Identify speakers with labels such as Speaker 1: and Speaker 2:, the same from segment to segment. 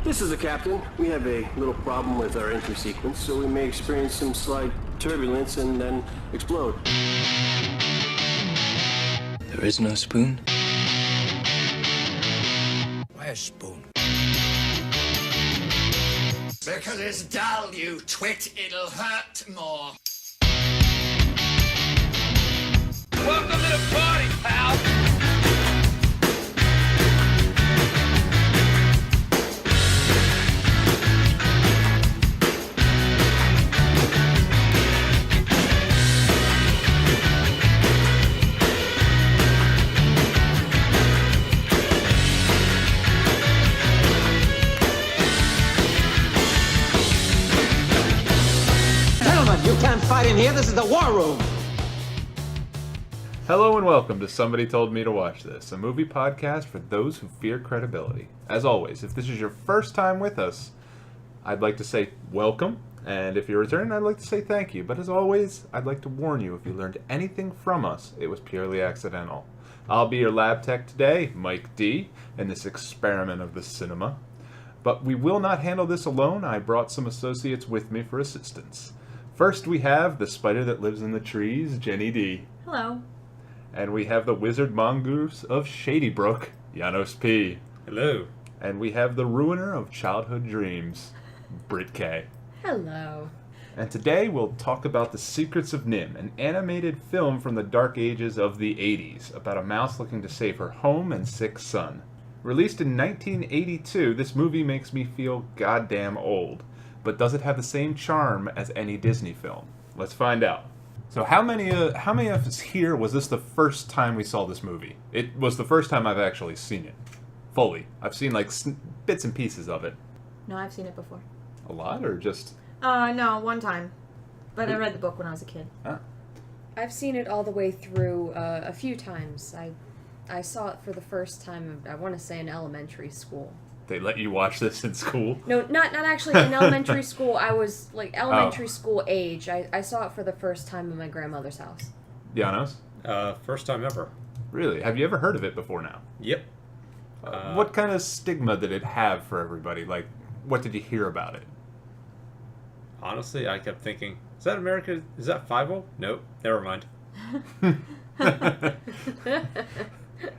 Speaker 1: This is the captain. We have a little problem with our entry sequence, so we may experience some slight turbulence and then explode.
Speaker 2: There is no spoon?
Speaker 3: Why a spoon?
Speaker 4: Because it's dull, you twit. It'll hurt more.
Speaker 3: Welcome to the party, pal!
Speaker 5: You can't fight in here. This is the war room.
Speaker 6: Hello and welcome to Somebody Told Me to Watch This, a movie podcast for those who fear credibility. As always, if this is your first time with us, I'd like to say welcome, and if you're returning, I'd like to say thank you. But as always, I'd like to warn you, if you learned anything from us, it was purely accidental. I'll be your lab tech today, Mike D, in this experiment of the cinema. But we will not handle this alone. I brought some associates with me for assistance. First, we have the spider that lives in the trees, Jenny D.
Speaker 7: Hello.
Speaker 6: And we have the wizard mongoose of Shady Brook, Janos P.
Speaker 8: Hello.
Speaker 6: And we have the ruiner of childhood dreams, Britt K.
Speaker 7: Hello.
Speaker 6: And today we'll talk about The Secrets of NIMH, an animated film from the dark ages of the 80s, about a mouse looking to save her home and sick son. Released in 1982, this movie makes me feel goddamn old. But does it have the same charm as any Disney film? Let's find out. So how many of us here was this the first time we saw this movie? It was the first time I've actually seen it. Fully. I've seen like bits and pieces of it.
Speaker 7: No, I've seen it before.
Speaker 6: A lot or just...
Speaker 7: No, one time. But I read the book when I was a kid.
Speaker 6: Ah.
Speaker 9: I've seen it all the way through a few times. I saw it for the first time, I want to say, in elementary school.
Speaker 6: They let you watch this in school?
Speaker 9: No, not actually in elementary school. I was like elementary school age. I saw it for the first time in my grandmother's house.
Speaker 6: Janos?
Speaker 8: First time ever.
Speaker 6: Really? Have you ever heard of it before now?
Speaker 8: Yep.
Speaker 6: What kind of stigma did it have for everybody? Like, what did you hear about it?
Speaker 8: Honestly, I kept thinking, is that America? Is that 5-0? Nope. Never mind.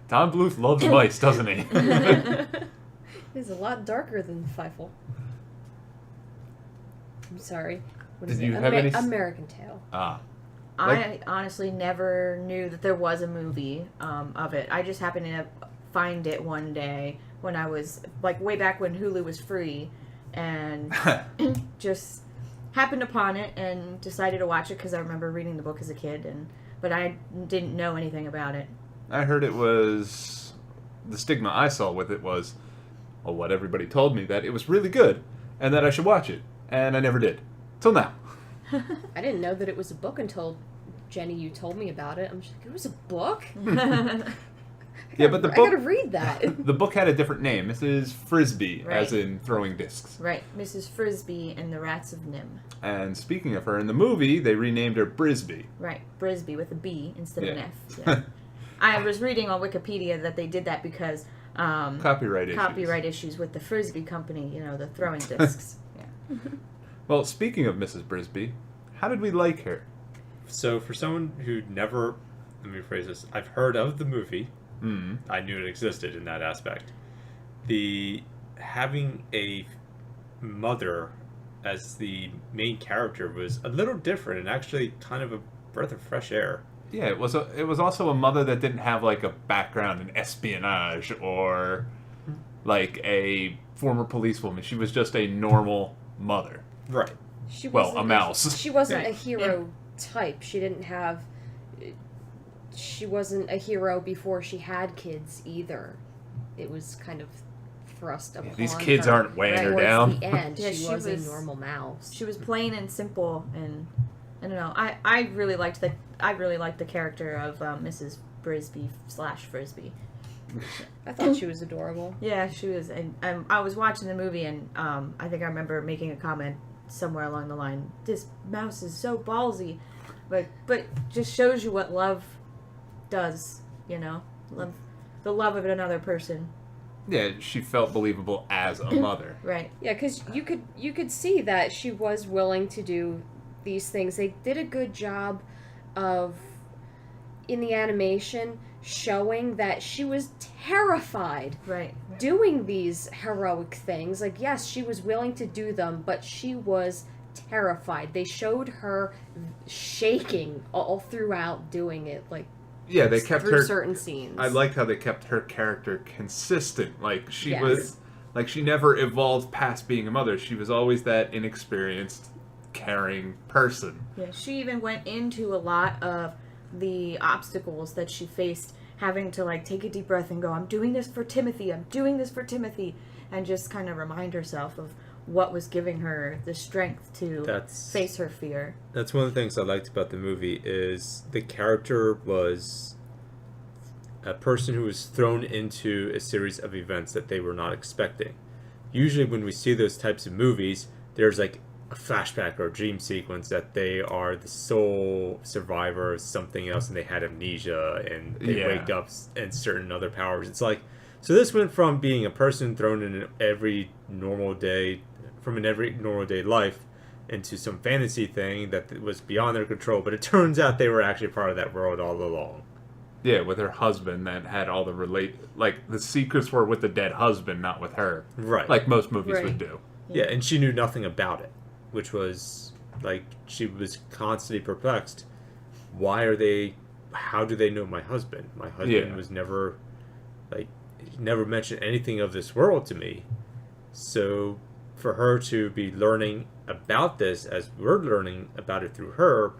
Speaker 6: Tom Bluth loves mice, doesn't he?
Speaker 9: It's a lot darker than Feifel. I'm sorry. What is
Speaker 6: Did you
Speaker 9: it?
Speaker 6: have any...
Speaker 9: American Tail.
Speaker 6: Ah.
Speaker 7: I honestly never knew that there was a movie of it. I just happened to find it one day when I was, like, way back when Hulu was free, and just happened upon it and decided to watch it because I remember reading the book as a kid, but I didn't know anything about it.
Speaker 6: I heard it was... The stigma I saw with it was... Well, what everybody told me, that it was really good, and that I should watch it. And I never did. Till now.
Speaker 9: I didn't know that it was a book until, Jenny, you told me about it. I'm just like, it was a book?
Speaker 6: Yeah, but the book...
Speaker 9: I gotta read that.
Speaker 6: The book had a different name. Mrs. Frisbee,
Speaker 7: Right.
Speaker 6: as in throwing discs.
Speaker 7: Right, Mrs. Frisbee and the Rats of NIMH.
Speaker 6: And speaking of her, in the movie, they renamed her Brisbee.
Speaker 7: Right, Brisbee with a B instead of an
Speaker 6: Yeah.
Speaker 7: F. Yeah. I was reading on Wikipedia that they did that because...
Speaker 6: Copyright
Speaker 7: issues with the Frisbee company, the throwing discs. Yeah.
Speaker 6: Well, speaking of Mrs. Brisbee, how did we like her?
Speaker 8: So, for someone who never, let me rephrase this, I've heard of the movie. I knew it existed in that aspect. Having a mother as the main character was a little different and actually kind of a breath of fresh air.
Speaker 6: Yeah, it was also a mother that didn't have like a background in espionage or like a former policewoman. She was just a normal mother.
Speaker 8: Right.
Speaker 6: A mouse.
Speaker 9: She wasn't
Speaker 7: Right.
Speaker 9: a hero type. She didn't have... She wasn't a hero before she had kids either. It was kind of thrust upon
Speaker 6: these kids
Speaker 9: her
Speaker 6: aren't weighing her
Speaker 9: towards
Speaker 6: down.
Speaker 9: the end.
Speaker 7: Yeah,
Speaker 9: she was a normal mouse.
Speaker 7: She was plain and simple, and I don't know. I really liked the character of Mrs. Brisbee / Frisbee.
Speaker 9: I thought she was adorable.
Speaker 7: Yeah, she was. And I was watching the movie, and I think I remember making a comment somewhere along the line, "This mouse is so ballsy," but just shows you what love does. Love, the love of another person.
Speaker 6: Yeah, she felt believable as a mother.
Speaker 7: Right.
Speaker 9: Yeah, because you could see that she was willing to do these things. They did a good job of, in the animation, showing that she was terrified
Speaker 7: Right.
Speaker 9: doing these heroic things. Like, yes, she was willing to do them, but she was terrified. They showed her shaking all throughout doing it, like,
Speaker 6: Yeah, they kept
Speaker 9: through
Speaker 6: her
Speaker 9: certain scenes.
Speaker 6: I liked how they kept her character consistent. Like she
Speaker 9: Yes.
Speaker 6: was like she never evolved past being a mother. She was always that inexperienced, caring person.
Speaker 7: Yeah, she even went into a lot of the obstacles that she faced, having to like take a deep breath and go, I'm doing this for Timothy, I'm doing this for Timothy, and just kind of remind herself of what was giving her the strength to face her fear.
Speaker 8: That's one of the things I liked about the movie is the character was a person who was thrown into a series of events that they were not expecting. Usually when we see those types of movies, there's like a flashback or a dream sequence that they are the sole survivor of something else and they had amnesia and they wake up and certain other powers. It's like, so this went from being a person thrown in every normal day life into some fantasy thing that was beyond their control, but it turns out they were actually part of that world all along.
Speaker 6: Yeah, with her husband that had all the like the secrets were with the dead husband, not with her.
Speaker 8: Right.
Speaker 6: Like most movies
Speaker 9: Right.
Speaker 6: would do.
Speaker 8: Yeah, and she knew nothing about it, which was like she was constantly perplexed. How do they know my husband? My husband was never he never mentioned anything of this world to me. So for her to be learning about this as we're learning about it through her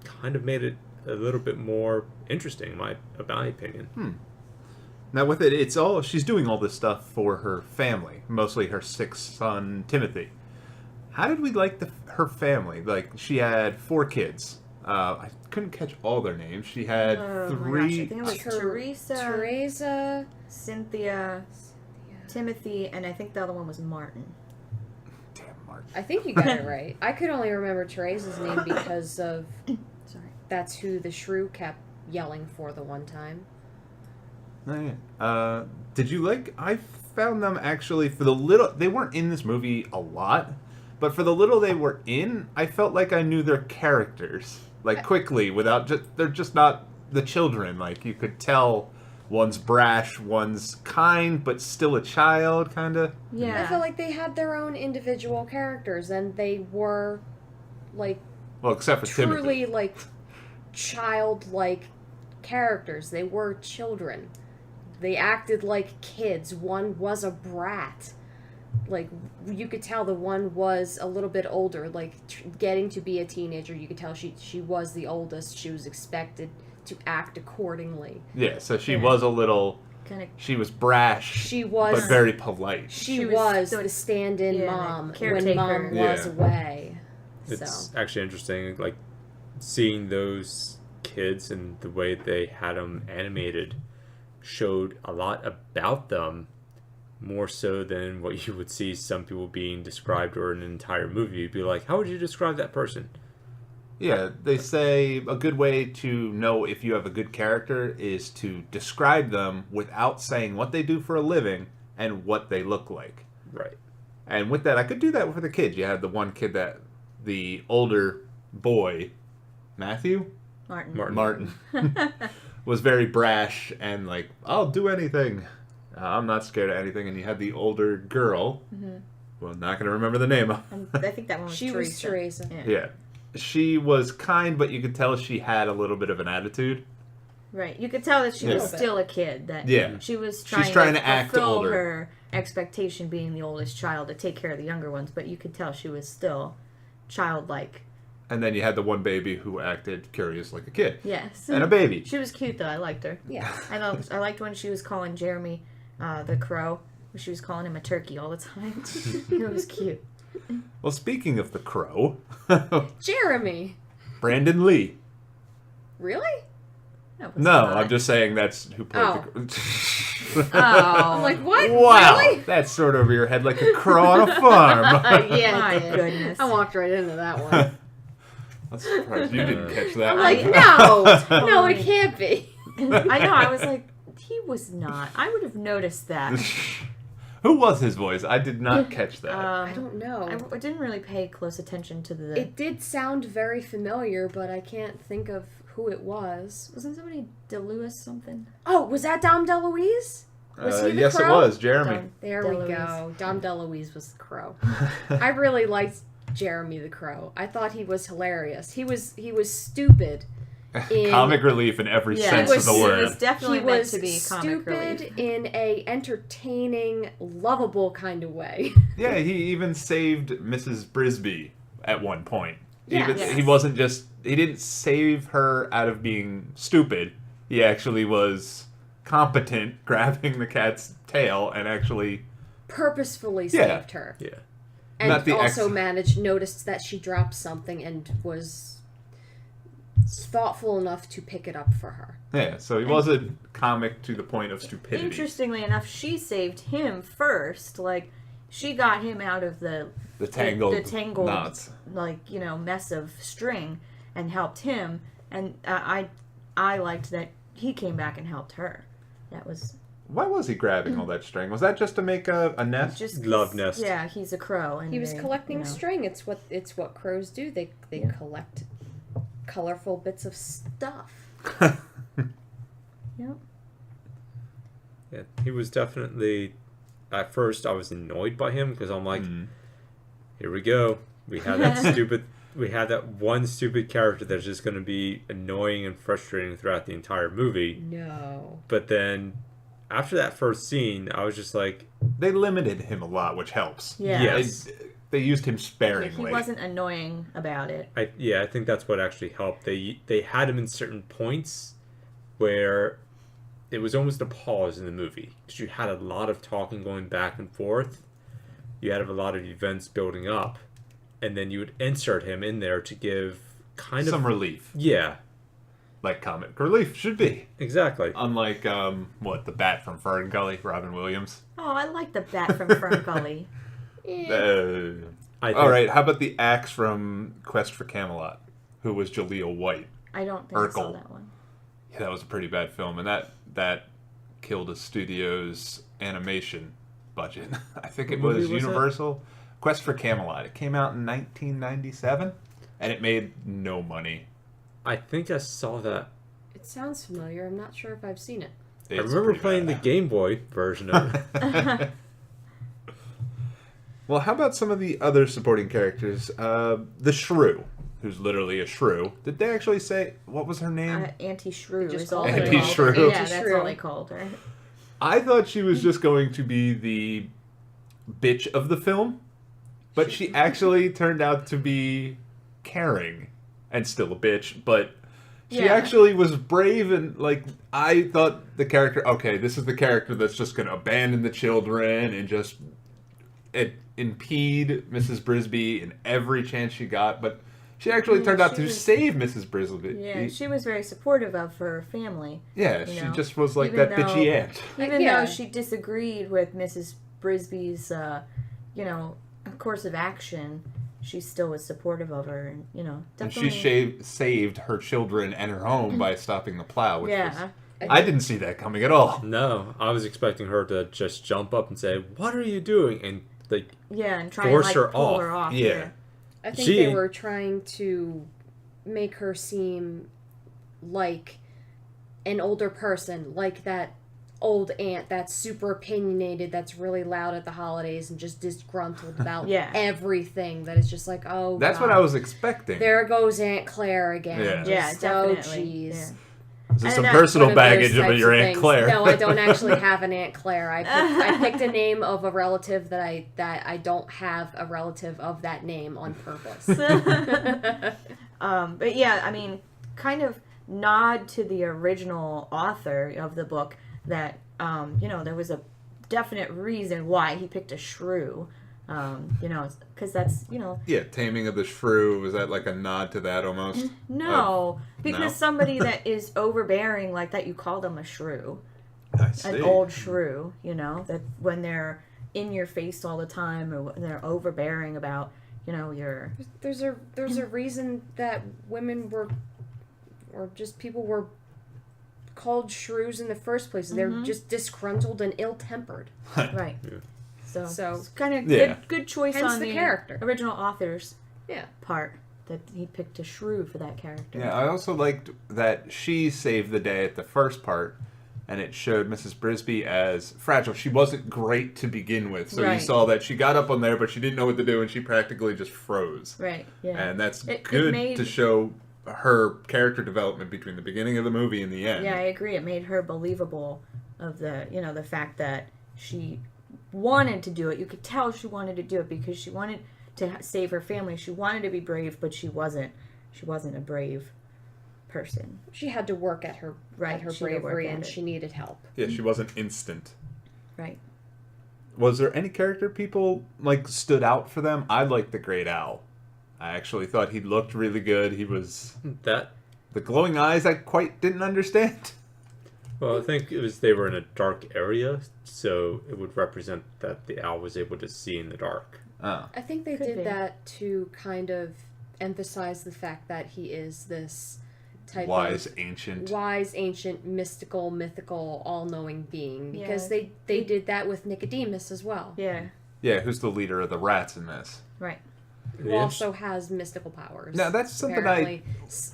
Speaker 8: kind of made it a little bit more interesting in my opinion.
Speaker 6: Now with it, she's doing all this stuff for her family, mostly her sixth son, Timothy. How did we like her family? Like, she had 4 kids. I couldn't catch all their names. She had 3...
Speaker 7: My gosh, I think it was
Speaker 9: Teresa,
Speaker 7: Cynthia, Timothy, and I think the other one was Martin.
Speaker 6: Damn, Martin.
Speaker 9: I think you got it right. I could only remember Teresa's name because of that's who the shrew kept yelling for the one time.
Speaker 6: Oh, yeah. Did you like... I found them actually, for the little... They weren't in this movie a lot, but for the little they were in, I felt like I knew their characters. Like, quickly, without... They're just not the children. Like, you could tell one's brash, one's kind, but still a child, kind of.
Speaker 7: Yeah.
Speaker 9: I felt like they had their own individual characters, and they were, like...
Speaker 6: Well, except for
Speaker 9: truly,
Speaker 6: Timothy.
Speaker 9: like, childlike characters. They were children. They acted like kids. One was a brat. Like, you could tell the one was a little bit older, like, getting to be a teenager. You could tell she was the oldest. She was expected to act accordingly.
Speaker 6: Yeah, so she was a little... She was brash,
Speaker 9: she was,
Speaker 6: but very polite.
Speaker 9: She was the stand-in mom when mom was away.
Speaker 8: It's actually interesting, like, seeing those kids and the way they had them animated showed a lot about them, more so than what you would see some people being described or an entire movie. You'd be like, how would you describe that person?
Speaker 6: Yeah, they say a good way to know if you have a good character is to describe them without saying what they do for a living and what they look like.
Speaker 8: Right.
Speaker 6: And with that, I could do that with the kids. You had the one kid that the older boy, Matthew? Martin. Was very brash and like, I'll do anything. I'm not scared of anything. And you had the older girl. Mm-hmm. Well, not going to remember the name of.
Speaker 7: I think that one was Teresa.
Speaker 9: Was Teresa.
Speaker 6: Yeah. She was kind, but you could tell she had a little bit of an attitude.
Speaker 7: Right. You could tell that she was still a kid. That she was
Speaker 6: trying to act
Speaker 7: fulfill
Speaker 6: older.
Speaker 7: Her expectation being the oldest child to take care of the younger ones, but you could tell she was still childlike.
Speaker 6: And then you had the one baby who acted curious like a kid.
Speaker 7: Yes.
Speaker 6: And a baby.
Speaker 7: She was cute, though. I liked her.
Speaker 9: Yeah.
Speaker 7: I liked when she was calling Jeremy the crow. She was calling him a turkey all the time. It was cute.
Speaker 6: Well, speaking of the crow...
Speaker 9: Jeremy!
Speaker 6: Brandon Lee.
Speaker 9: Really?
Speaker 6: No, I'm just saying that's who played the crow.
Speaker 9: I'm like, what?
Speaker 6: Wow!
Speaker 9: Really?
Speaker 6: That's sort of over your head like a crow on a farm.
Speaker 9: Yeah,
Speaker 7: my goodness.
Speaker 9: I walked right into that one.
Speaker 6: I'm surprised you didn't catch that.
Speaker 9: I'm like, no, it can't be.
Speaker 7: I know. I was like, He was not. I would have noticed that.
Speaker 6: Who was his voice? I did not catch that.
Speaker 9: I don't know.
Speaker 7: I didn't really pay close attention to the...
Speaker 9: It did sound very familiar, but I can't think of who it was.
Speaker 7: Wasn't somebody DeLewis something?
Speaker 9: Oh, was that Dom DeLuise? Was he the
Speaker 6: yes,
Speaker 9: crow?
Speaker 6: it was. Jeremy.
Speaker 9: There we go. Dom DeLuise was the crow. I really liked Jeremy the Crow. I thought he was hilarious. He was stupid.
Speaker 6: Comic relief in every sense of the word.
Speaker 7: He was definitely meant to be comic
Speaker 9: stupid
Speaker 7: relief.
Speaker 9: in a entertaining, lovable kind of way.
Speaker 6: Yeah, he even saved Mrs. Brisby at one point.
Speaker 9: Yes.
Speaker 6: He wasn't just... He didn't save her out of being stupid. He actually was competent, grabbing the cat's tail and actually...
Speaker 9: Purposefully saved her.
Speaker 8: Yeah.
Speaker 9: And
Speaker 6: Not the
Speaker 9: also noticed that she dropped something and was thoughtful enough to pick it up for her.
Speaker 6: Yeah, so he wasn't comic to the point of stupidity.
Speaker 7: Interestingly enough, she saved him first. Like, she got him out of the tangled
Speaker 6: knots,
Speaker 7: mess of string, and helped him. And I liked that he came back and helped her. That was...
Speaker 6: Why was he grabbing all that string? Was that just to make a nest?
Speaker 7: Just
Speaker 8: love nest.
Speaker 7: Yeah, he's a crow, and
Speaker 9: He was collecting string. It's what crows do. They collect colorful bits of stuff.
Speaker 7: Yep.
Speaker 8: Yeah, he was definitely... At first, I was annoyed by him because I'm like, here we go. We have that one stupid character that's just going to be annoying and frustrating throughout the entire movie.
Speaker 9: No.
Speaker 8: But then, after that first scene, I was just like...
Speaker 6: They limited him a lot, which helps.
Speaker 7: Yeah.
Speaker 8: Yes.
Speaker 6: They used him sparingly.
Speaker 7: He wasn't annoying about it.
Speaker 8: I think that's what actually helped. They had him in certain points where it was almost a pause in the movie. Because you had a lot of talking going back and forth. You had a lot of events building up. And then you would insert him in there to give kind of...
Speaker 6: Some relief.
Speaker 8: Yeah.
Speaker 6: Like comic relief should be.
Speaker 8: Exactly.
Speaker 6: Unlike, the bat from Fern Gully, Robin Williams.
Speaker 7: Oh, I like the bat from Fern Gully.
Speaker 6: All right, how about the axe from Quest for Camelot, who was Jaleel White?
Speaker 7: I don't think I saw that one.
Speaker 6: Yeah, that was a pretty bad film, and that killed a studio's animation budget. I think it was Universal. Quest for Camelot. It came out in 1997, and it made no money.
Speaker 8: I think I saw that.
Speaker 9: It sounds familiar. I'm not sure if I've seen it.
Speaker 8: I remember playing the Game Boy version of it.
Speaker 6: Well, how about some of the other supporting characters? The Shrew, who's literally a shrew. Did they actually say, what was her name?
Speaker 7: Auntie Shrew.
Speaker 9: Just
Speaker 7: Is all
Speaker 9: called
Speaker 7: they
Speaker 9: her.
Speaker 6: Auntie
Speaker 7: called her.
Speaker 6: Shrew.
Speaker 7: Yeah, that's all they called her.
Speaker 6: I thought she was just going to be the bitch of the film, but she actually turned out to be caring and still a bitch, but she actually was brave and, I thought the character, okay, this is the character that's just going to abandon the children and just impede Mrs. Brisby in every chance she got, but she actually turned out to save Mrs. Brisby.
Speaker 7: Yeah, she was very supportive of her family.
Speaker 6: Yeah, she just was like that bitchy aunt.
Speaker 7: Even though she disagreed with Mrs. Brisby's, course of action, she still was supportive of her, and definitely.
Speaker 6: And she saved her children and her home by stopping the plow, which was... I didn't see that coming at all.
Speaker 8: No, I was expecting her to just jump up and say, "What are you doing?" and
Speaker 7: and try
Speaker 8: force
Speaker 7: and
Speaker 8: her
Speaker 7: pull
Speaker 8: off.
Speaker 7: her off.
Speaker 6: Yeah.
Speaker 9: I think they were trying to make her seem like an older person, like that old aunt that's super opinionated, that's really loud at the holidays and just disgruntled about everything. That it's just like, oh,
Speaker 6: that's
Speaker 9: God,
Speaker 6: what I was expecting.
Speaker 9: there goes Aunt Claire again.
Speaker 6: Yeah,
Speaker 7: definitely.
Speaker 9: Jeez.
Speaker 6: Is this some personal baggage of your Aunt
Speaker 9: things.
Speaker 6: Claire?
Speaker 9: No, I don't actually have an Aunt Claire. I picked a name of a relative that I don't have a relative of that name on purpose.
Speaker 7: But yeah, I mean, kind of nod to the original author of the book that there was a definite reason why he picked a shrew. Because that's,
Speaker 6: Yeah, Taming of the Shrew, was that like a nod to that almost?
Speaker 7: No, because
Speaker 6: no?
Speaker 7: somebody that is overbearing like that, you call them a shrew.
Speaker 6: I see.
Speaker 7: An old shrew, that when they're in your face all the time, or when they're overbearing about, your...
Speaker 9: There's a reason that women were, or just people were called shrews in the first place. They're just disgruntled and ill-tempered.
Speaker 7: Right.
Speaker 8: Yeah.
Speaker 7: So it's kind of
Speaker 6: Yeah.
Speaker 7: good choice
Speaker 9: Hence
Speaker 7: on
Speaker 9: the
Speaker 7: the
Speaker 9: character.
Speaker 7: original author's
Speaker 9: Yeah.
Speaker 7: part that he picked a shrew for that character.
Speaker 6: Yeah, I also liked that she saved the day at the first part, and it showed Mrs. Brisby as fragile. She wasn't great to begin with, so you
Speaker 7: Right.
Speaker 6: saw that she got up on there, but she didn't know what to do, and she practically just froze.
Speaker 7: Right. Yeah.
Speaker 6: And that's
Speaker 7: It
Speaker 6: good
Speaker 7: made-
Speaker 6: to show her character development between the beginning of the movie and the end.
Speaker 7: Yeah, I agree. It made her believable of the fact that she wanted to do it. You could tell she wanted to do it because she wanted to save her family. She wanted to be brave, but she wasn't a brave person.
Speaker 9: She had to work at her
Speaker 7: Right, she had to work
Speaker 9: bravery,
Speaker 7: at
Speaker 9: and
Speaker 7: it.
Speaker 9: she needed help.
Speaker 6: Yeah, she wasn't instant.
Speaker 7: Right.
Speaker 6: Was there any character people stood out for them? I liked the Great Owl. I actually thought he looked really good. He was
Speaker 8: That
Speaker 6: the glowing eyes I quite didn't understand.
Speaker 8: Well, I think it was they were in a dark area, so it would represent that the owl was able to see in the dark.
Speaker 6: Oh.
Speaker 9: I think they
Speaker 7: Could
Speaker 9: did
Speaker 7: be.
Speaker 9: that to kind of emphasize the fact that he is this type
Speaker 6: Wise,
Speaker 9: of
Speaker 6: ancient.
Speaker 9: mystical, mythical, all-knowing being. Because
Speaker 7: Yeah.
Speaker 9: they did that with Nicodemus as well.
Speaker 7: Yeah.
Speaker 6: Yeah, who's the leader of the rats in this?
Speaker 7: Right.
Speaker 9: Who also has mystical powers.
Speaker 6: Now, that's something
Speaker 9: apparently.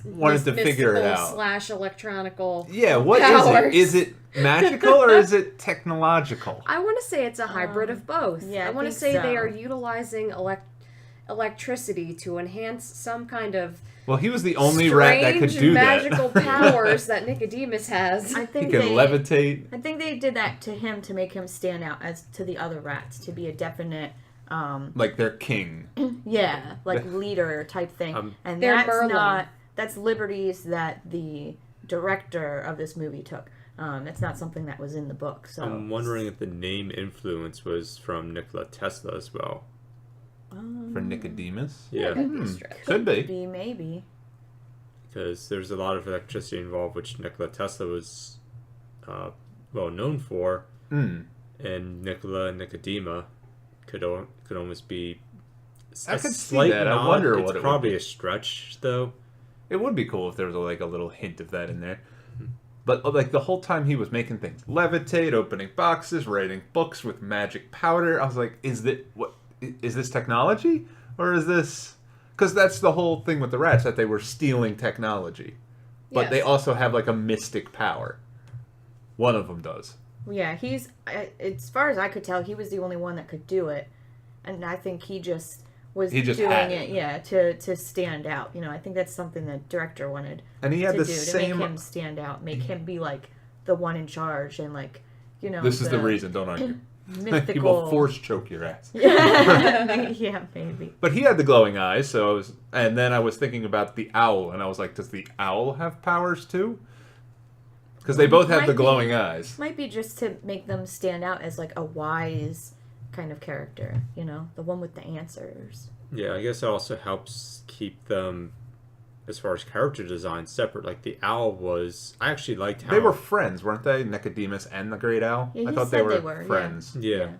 Speaker 6: wanted to figure it out.
Speaker 9: / electronical.
Speaker 6: Yeah, what
Speaker 9: powers.
Speaker 6: is it? Is it magical or is it technological?
Speaker 9: I want to say it's a hybrid of both.
Speaker 7: yeah,
Speaker 9: I want to
Speaker 7: think
Speaker 9: say they
Speaker 7: so.
Speaker 9: are utilizing electricity to enhance some kind of
Speaker 6: Well, he was the only rat that could
Speaker 9: strange
Speaker 6: do
Speaker 9: magical
Speaker 6: that.
Speaker 9: powers that Nicodemus has.
Speaker 7: I
Speaker 6: He
Speaker 7: think
Speaker 6: can
Speaker 7: they
Speaker 6: levitate.
Speaker 7: I think they did that to him to make him stand out as to the other rats, to be a definite
Speaker 6: Like their king.
Speaker 7: yeah, like leader type thing. And
Speaker 9: They're
Speaker 7: that's
Speaker 9: Merlin.
Speaker 7: that's liberties that the director of this movie took. It's not something that was in the book. So
Speaker 8: I'm wondering if the name influence was from Nikola Tesla as well.
Speaker 6: For Nicodemus?
Speaker 8: Yeah,
Speaker 6: Could be.
Speaker 7: maybe.
Speaker 8: because there's a lot of electricity involved, which Nikola Tesla was well known for, and Nikola and Nicodema could almost be.
Speaker 6: I
Speaker 8: a
Speaker 6: could see
Speaker 8: slight
Speaker 6: that. I
Speaker 8: nod.
Speaker 6: wonder
Speaker 8: It's
Speaker 6: what it would
Speaker 8: probably
Speaker 6: be.
Speaker 8: a stretch, though.
Speaker 6: It would be cool if there was a little hint of that in there. But the whole time he was making things levitate, opening boxes, writing books with magic powder. I was like, is this technology? Or is this... Because that's the whole thing with the rats, that they were stealing technology. But
Speaker 9: Yes.
Speaker 6: they also have a mystic power. One of them does.
Speaker 7: Yeah, as far as I could tell, he was the only one that could do it, and I think he just was
Speaker 6: He just
Speaker 7: doing
Speaker 6: had
Speaker 7: it,
Speaker 6: it.
Speaker 7: to stand out. I think that's something the director wanted
Speaker 6: And he had
Speaker 7: to
Speaker 6: the
Speaker 7: do
Speaker 6: same...
Speaker 7: to make him stand out, make him be the one in charge, and
Speaker 6: This is the reason, don't argue.
Speaker 7: mythical.
Speaker 6: He will force choke your ass.
Speaker 7: Yeah, maybe.
Speaker 6: But he had the glowing eyes, so and then I was thinking about the owl, and I was like, does the owl have powers too? Because they both have
Speaker 7: Might
Speaker 6: the
Speaker 7: be.
Speaker 6: glowing eyes.
Speaker 7: Might be just to make them stand out as a wise kind of character, the one with the answers.
Speaker 8: Yeah, I guess it also helps keep them, as far as character design, separate. Like the owl was, I actually liked how
Speaker 6: They were friends, weren't they? Nicodemus and the Great Owl?
Speaker 7: Yeah,
Speaker 6: I
Speaker 7: he
Speaker 6: thought
Speaker 7: said
Speaker 6: they
Speaker 7: they
Speaker 6: were
Speaker 7: were,
Speaker 6: friends.
Speaker 8: Yeah.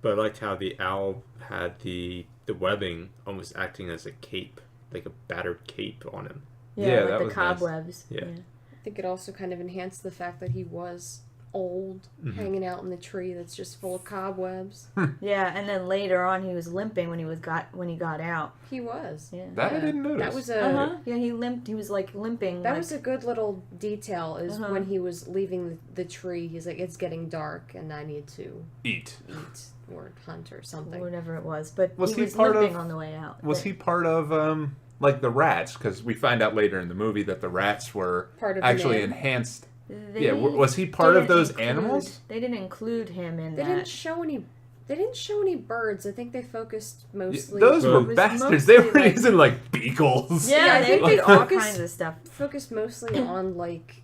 Speaker 8: But I liked how the owl had the webbing almost acting as a cape, like a battered cape on him.
Speaker 6: Yeah,
Speaker 7: like
Speaker 6: that
Speaker 7: the
Speaker 6: was nice.
Speaker 7: cobwebs.
Speaker 8: Yeah.
Speaker 9: I think it also kind of enhanced the fact that he was old, hanging out in the tree that's just full of cobwebs.
Speaker 7: Yeah, and then later on he was limping when he got out.
Speaker 9: He was.
Speaker 7: Yeah.
Speaker 6: That I didn't notice.
Speaker 9: That was a
Speaker 7: Yeah, he limped. He was limping.
Speaker 9: that was a good little detail. Is
Speaker 7: Uh-huh.
Speaker 9: when he was leaving the tree, he's like, "It's getting dark, and I need to
Speaker 6: Eat.
Speaker 9: eat or hunt or something."
Speaker 7: whatever it was, but
Speaker 6: Was
Speaker 7: he
Speaker 6: he
Speaker 7: was
Speaker 6: part
Speaker 7: limping
Speaker 6: of-
Speaker 7: on the way out.
Speaker 6: Was he part of, the rats? Because we find out later in the movie that the rats were
Speaker 9: Part of the
Speaker 6: actually
Speaker 9: man.
Speaker 6: enhanced.
Speaker 7: They
Speaker 6: Yeah, was he part of
Speaker 7: didn't
Speaker 6: those
Speaker 7: include-
Speaker 6: animals?
Speaker 7: They didn't include him in
Speaker 9: They
Speaker 7: that.
Speaker 9: didn't show any. They didn't show any birds. I think they focused mostly.
Speaker 6: Those
Speaker 8: It
Speaker 6: were
Speaker 8: was
Speaker 6: bastards. They
Speaker 7: mostly,
Speaker 6: were using, beagles.
Speaker 7: Yeah,
Speaker 9: I
Speaker 7: they
Speaker 9: think
Speaker 7: did
Speaker 9: they
Speaker 7: all
Speaker 9: focused-
Speaker 7: kinds of stuff.
Speaker 9: focused mostly on like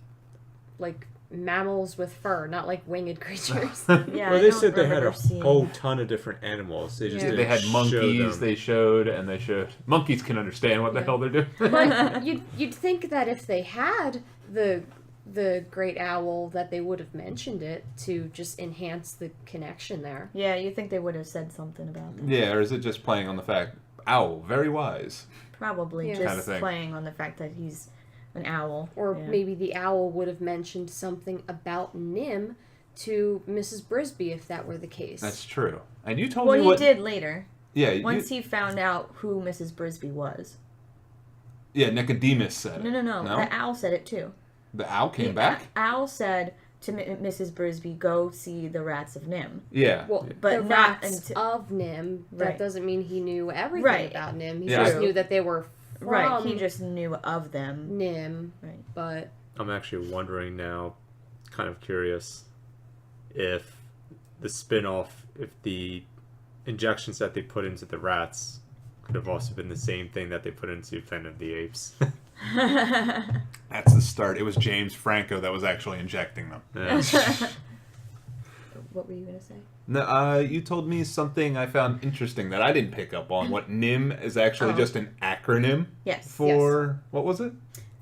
Speaker 9: mammals with fur, not like winged creatures.
Speaker 7: Yeah,
Speaker 8: Well,
Speaker 7: I
Speaker 8: they
Speaker 7: don't
Speaker 8: said they had
Speaker 7: remember
Speaker 8: a
Speaker 7: seeing-
Speaker 8: whole ton of different animals. They just
Speaker 9: Yeah.
Speaker 8: didn't
Speaker 6: They had
Speaker 8: show
Speaker 6: monkeys,
Speaker 8: them.
Speaker 6: they showed. Monkeys can understand what the hell they're doing.
Speaker 9: But you'd think that if they had the great owl, that they would have mentioned it to just enhance the connection there.
Speaker 7: Yeah, you think they would have said something about that?
Speaker 6: Yeah, or is it just playing on the fact, owl, very wise?
Speaker 7: Probably
Speaker 9: Yeah.
Speaker 7: just
Speaker 6: Kind of thing.
Speaker 7: playing on the fact that he's an owl.
Speaker 9: Or maybe the owl would have mentioned something about NIMH to Mrs. Brisby if that were the case.
Speaker 6: That's true. And you told
Speaker 7: Well,
Speaker 6: me
Speaker 7: he
Speaker 6: what...
Speaker 7: did later.
Speaker 6: Yeah.
Speaker 7: Once he found out who Mrs. Brisby was.
Speaker 6: Yeah, Nicodemus said it.
Speaker 7: No. The owl said it too.
Speaker 6: The owl came back?
Speaker 7: Owl said to Mrs. Brisby, go see the rats of NIMH.
Speaker 6: Yeah.
Speaker 9: Well,
Speaker 7: but
Speaker 9: the
Speaker 7: not
Speaker 9: rats of NIMH, that
Speaker 7: Right.
Speaker 9: doesn't mean he knew everything about NIMH. He
Speaker 6: Yeah.
Speaker 9: just knew that they were from
Speaker 7: Right, he just knew of them.
Speaker 9: NIMH.
Speaker 7: Right.
Speaker 9: But
Speaker 8: I'm actually wondering now, kind of curious, if the spin-off, if the injections that they put into the rats could have also been the same thing that they put into Planet of the Apes.
Speaker 6: That's the start. It was James Franco that was actually injecting them.
Speaker 8: Yeah.
Speaker 7: What were you going to say?
Speaker 6: No, you told me something I found interesting that I didn't pick up on. What NIMH is actually just an acronym
Speaker 7: Yes.
Speaker 6: for... What was it?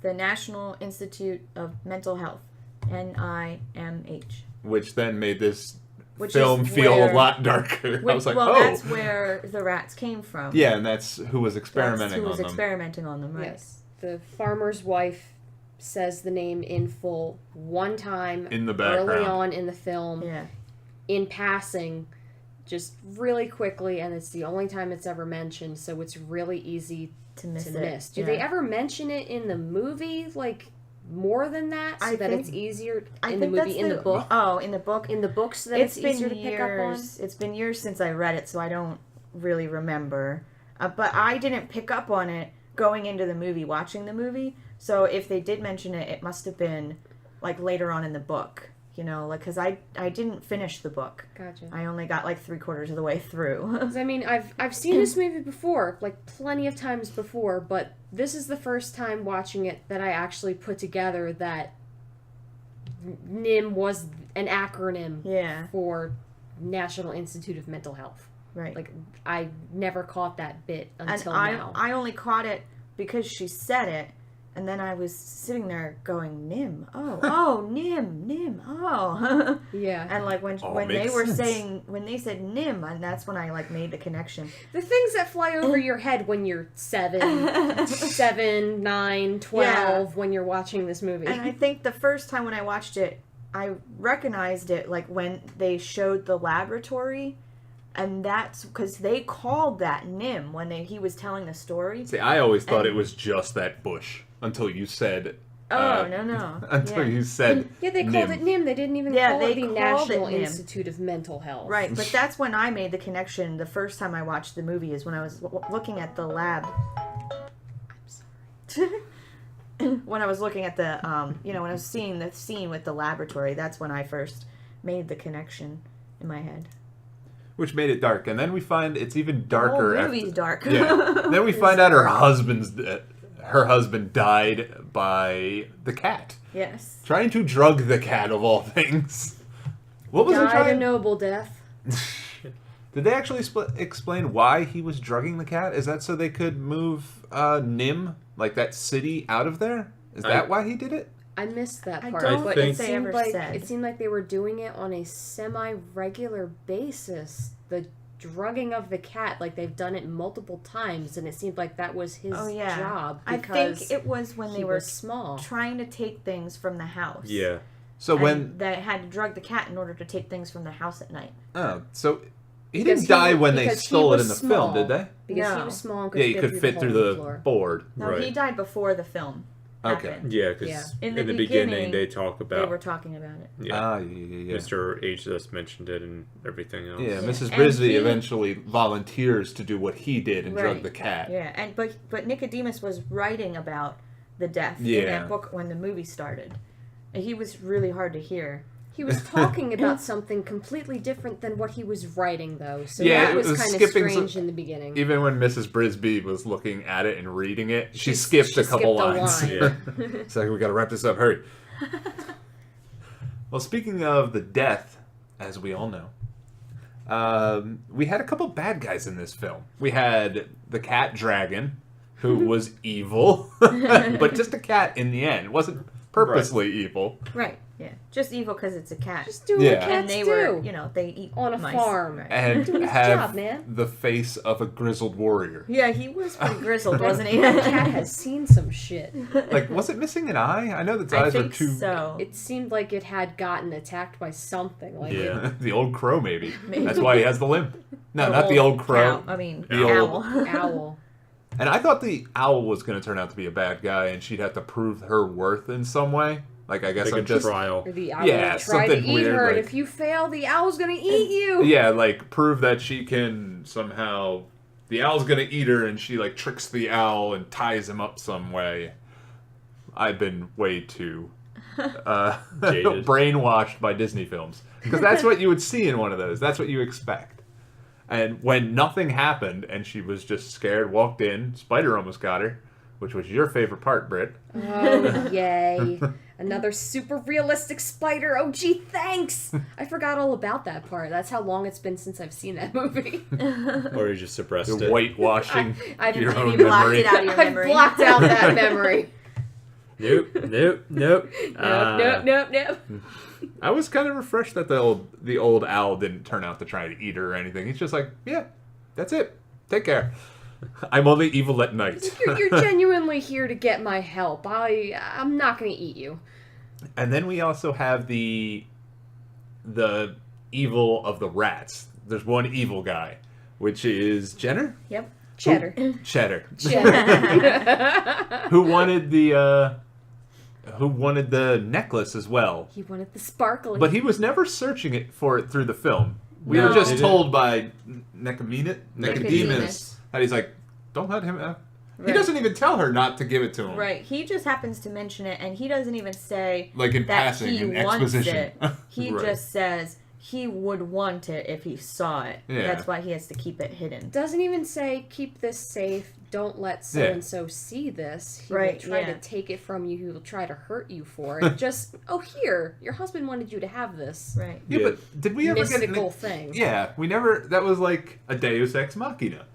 Speaker 7: The National Institute of Mental Health. NIMH.
Speaker 6: Which then made this
Speaker 7: Which
Speaker 6: film
Speaker 7: is
Speaker 6: feel
Speaker 7: where-
Speaker 6: a lot darker. I was like, oh.
Speaker 7: that's where the rats came from.
Speaker 6: Yeah, and that's who was experimenting
Speaker 7: That's who was
Speaker 6: on them.
Speaker 7: experimenting on them, right?
Speaker 9: yes, the farmer's wife says the name in full one time
Speaker 6: In the
Speaker 9: early
Speaker 6: background.
Speaker 9: on in the film.
Speaker 7: Yeah.
Speaker 9: In passing, just really quickly, and it's the only time it's ever mentioned, so it's really easy
Speaker 7: To miss
Speaker 9: to
Speaker 7: it.
Speaker 9: miss. Do
Speaker 7: Yeah.
Speaker 9: they ever mention it in the movie, like, more than that, so
Speaker 7: I
Speaker 9: that
Speaker 7: think-
Speaker 9: it's easier
Speaker 7: I
Speaker 9: in the
Speaker 7: think
Speaker 9: movie,
Speaker 7: that's
Speaker 9: in the book?
Speaker 7: Oh, in the book?
Speaker 9: In the book, so that it's easier to pick up on?
Speaker 7: It's been years since I read it, so I don't really remember. But I didn't pick up on it going into the movie, watching the movie. So if they did mention it, it must have been, like, later on in the book. You know, like, because I didn't finish the book.
Speaker 9: Gotcha.
Speaker 7: I only got, like, 3/4 of the way through.
Speaker 9: 'Cause, I mean, I've seen this movie before, like, plenty of times before, but this is the first time watching it that I actually put together that NIMH was an acronym
Speaker 7: Yeah.
Speaker 9: for National Institute of Mental Health.
Speaker 7: Right.
Speaker 9: Like, I never caught that bit until
Speaker 7: and
Speaker 9: now.
Speaker 7: I only caught it because she said it, and then I was sitting there going, NIMH, oh, NIMH, oh.
Speaker 9: Yeah.
Speaker 7: And like when they
Speaker 6: makes
Speaker 7: were
Speaker 6: sense.
Speaker 7: saying, when they said NIMH, and that's when I like made the connection.
Speaker 9: The things that fly over your head when you're 7, 9, 12, when you're watching this movie.
Speaker 7: And I think the first time when I watched it, I recognized it like when they showed the laboratory. And that's because they called that NIMH when he was telling the story.
Speaker 6: See, I always thought
Speaker 7: And-
Speaker 6: it was just that bush until you said...
Speaker 7: Oh, no.
Speaker 6: Until
Speaker 7: Yeah.
Speaker 6: you said
Speaker 9: yeah, they called it NIMH. They didn't even
Speaker 7: Yeah,
Speaker 9: call
Speaker 7: they
Speaker 9: it the
Speaker 7: called
Speaker 9: National
Speaker 7: it NIMH.
Speaker 9: Institute of Mental Health.
Speaker 7: Right, but that's when I made the connection the first time I watched the movie is when I was looking at the lab. I'm sorry. When I was looking at the, when I was seeing the scene with the laboratory, that's when I first made the connection in my head.
Speaker 6: Which made it dark, and then we find it's even
Speaker 7: The whole
Speaker 6: darker.
Speaker 7: movie's dark.
Speaker 6: Yeah. Then we find out her husband died by the cat,
Speaker 7: Yes.
Speaker 6: trying to drug the cat of all things. What was he
Speaker 9: Died a
Speaker 6: trying?
Speaker 9: noble death.
Speaker 6: Did they actually explain why he was drugging the cat? Is that so they could move NIMH, like that city, out of there? Is that why he did it?
Speaker 9: I missed that
Speaker 7: I
Speaker 9: part.
Speaker 7: don't
Speaker 9: but
Speaker 8: think
Speaker 9: it
Speaker 7: they
Speaker 9: seemed
Speaker 7: ever
Speaker 9: like
Speaker 7: said.
Speaker 9: it seemed like they were doing it on a semi-regular basis. The drugging of the cat, like they've done it multiple times, and it seemed like that was his job.
Speaker 7: I
Speaker 9: Because
Speaker 7: think it was when
Speaker 9: he
Speaker 7: they were
Speaker 9: was small.
Speaker 7: trying to take things from the house.
Speaker 8: Yeah.
Speaker 6: So
Speaker 7: And
Speaker 6: when
Speaker 7: they had to drug the cat in order to take things from the house at night.
Speaker 6: so he
Speaker 9: Because
Speaker 6: didn't die when they
Speaker 9: because he
Speaker 6: stole it
Speaker 9: was
Speaker 6: in the
Speaker 9: small.
Speaker 6: film, did they?
Speaker 9: Because he
Speaker 7: No.
Speaker 9: was small and could
Speaker 6: Yeah, you could fit through
Speaker 9: hole in
Speaker 6: the
Speaker 9: floor.
Speaker 6: board.
Speaker 7: No,
Speaker 8: Right.
Speaker 7: he died before the film
Speaker 6: Okay.
Speaker 7: happened.
Speaker 8: Yeah, because
Speaker 9: Yeah.
Speaker 8: in,
Speaker 7: In
Speaker 8: the
Speaker 7: the
Speaker 8: beginning
Speaker 7: beginning,
Speaker 8: they talk
Speaker 7: They
Speaker 8: about
Speaker 7: were talking about it.
Speaker 8: yeah,
Speaker 6: Yeah.
Speaker 8: Mr. H just mentioned it and everything else.
Speaker 6: Yeah, Mrs.
Speaker 7: And
Speaker 6: Brisby
Speaker 7: he-
Speaker 6: eventually volunteers to do what he did and drug
Speaker 7: Right.
Speaker 6: the cat.
Speaker 7: Yeah, and but Nicodemus was writing about the death in
Speaker 6: Yeah.
Speaker 7: that book when the movie started. And he was really hard to hear.
Speaker 9: He was talking about something completely different than what he was writing, though. So
Speaker 6: Yeah,
Speaker 9: that
Speaker 6: it
Speaker 9: was
Speaker 6: was
Speaker 9: kind of
Speaker 6: skipping
Speaker 9: strange
Speaker 6: some-
Speaker 9: in the beginning.
Speaker 6: Even when Mrs. Brisby was looking at it and reading it, she skipped
Speaker 9: she
Speaker 6: a couple
Speaker 9: skipped a
Speaker 6: lines.
Speaker 9: line.
Speaker 8: Yeah.
Speaker 6: It's like, we gotta wrap this up, hurry. Well, speaking of the death, as we all know, we had a couple bad guys in this film. We had the cat dragon, who was evil, but just a cat in the end. It wasn't purposely evil.
Speaker 7: Right. Yeah, just evil because it's a cat.
Speaker 9: Just do what
Speaker 6: Yeah.
Speaker 9: cats
Speaker 7: and they
Speaker 9: do.
Speaker 7: were, they eat
Speaker 9: On a
Speaker 7: mice.
Speaker 9: farm.
Speaker 7: Right.
Speaker 6: And
Speaker 9: Doing his
Speaker 6: have
Speaker 9: job, man.
Speaker 6: the face of a grizzled warrior.
Speaker 7: Yeah, he was pretty grizzled, wasn't he?
Speaker 9: That cat has seen some shit.
Speaker 6: Like, was it missing an eye? I know its
Speaker 7: I
Speaker 6: eyes are
Speaker 7: think
Speaker 6: too...
Speaker 7: so.
Speaker 9: It seemed like it had gotten attacked by something. Like
Speaker 8: Yeah.
Speaker 6: The old crow, maybe.
Speaker 7: Maybe.
Speaker 6: That's why he has the limp. No, not the old crow.
Speaker 7: Cow. I mean,
Speaker 6: The
Speaker 7: owl.
Speaker 9: owl.
Speaker 6: And I thought the owl was going to turn out to be a bad guy, and she'd have to prove her worth in some way. Like, I guess
Speaker 8: Like
Speaker 6: I'm
Speaker 8: a
Speaker 6: just...
Speaker 8: trial.
Speaker 9: The owl
Speaker 6: Yeah,
Speaker 9: will try to
Speaker 6: something
Speaker 9: eat
Speaker 6: weird,
Speaker 9: her, and
Speaker 6: like-
Speaker 9: if you fail, the owl's gonna eat you.
Speaker 6: Yeah, like, prove that she can somehow... The owl's going to eat her, and she, like, tricks the owl and ties him up some way. I've been way too...
Speaker 8: Jaded.
Speaker 6: brainwashed by Disney films. Because that's what you would see in one of those. That's what you expect. And when nothing happened and she was just scared, walked in, spider almost got her, which was your favorite part, Britt.
Speaker 9: Oh, yay. Another super realistic spider. Oh, gee, thanks. I forgot all about that part. That's how long it's been since I've seen that movie.
Speaker 8: Or you just suppressed
Speaker 6: You're
Speaker 8: it.
Speaker 6: whitewashing
Speaker 9: I've
Speaker 6: your own
Speaker 7: You blocked
Speaker 6: memory.
Speaker 7: it out of your
Speaker 9: I
Speaker 7: memory.
Speaker 9: blocked out that memory.
Speaker 8: Nope.
Speaker 9: Nope.
Speaker 6: I was kind of refreshed that the old owl didn't turn out to try to eat her or anything. He's just like, yeah, that's it. Take care. I'm only evil at night.
Speaker 9: You're genuinely here to get my help. I'm not going to eat you.
Speaker 6: And then we also have the evil of the rats. There's one evil guy, which is Jenner?
Speaker 7: Yep.
Speaker 9: Cheddar.
Speaker 6: Cheddar.
Speaker 9: Cheddar.
Speaker 6: Who wanted the necklace as well.
Speaker 9: He wanted the sparkly.
Speaker 6: But he was never searching for it through the film. We
Speaker 7: No.
Speaker 6: were just
Speaker 8: He
Speaker 6: told by Nicodemus
Speaker 7: Nicodemus.
Speaker 6: that he's like, don't let him... He
Speaker 7: Right.
Speaker 6: doesn't even tell her not to give it to him.
Speaker 7: Right. He just happens to mention it, and he doesn't even say
Speaker 6: Like in
Speaker 7: that
Speaker 6: passing,
Speaker 7: he
Speaker 6: in
Speaker 7: wants
Speaker 6: exposition.
Speaker 7: it. He
Speaker 6: Right.
Speaker 7: just says he would want it if he saw it.
Speaker 6: Yeah.
Speaker 7: That's why he has to keep it hidden.
Speaker 9: Doesn't even say, keep this safe. Don't let so-and-so see this. He
Speaker 7: Right,
Speaker 9: will try
Speaker 7: yeah.
Speaker 9: to take it from you. He will try to hurt you for it. Just, here. Your husband wanted you to have this.
Speaker 7: Right.
Speaker 6: Yeah,
Speaker 8: Yeah.
Speaker 6: but did we ever
Speaker 9: Mystical
Speaker 6: get...
Speaker 9: thing.
Speaker 6: Yeah, we never... That was like a Deus Ex Machina.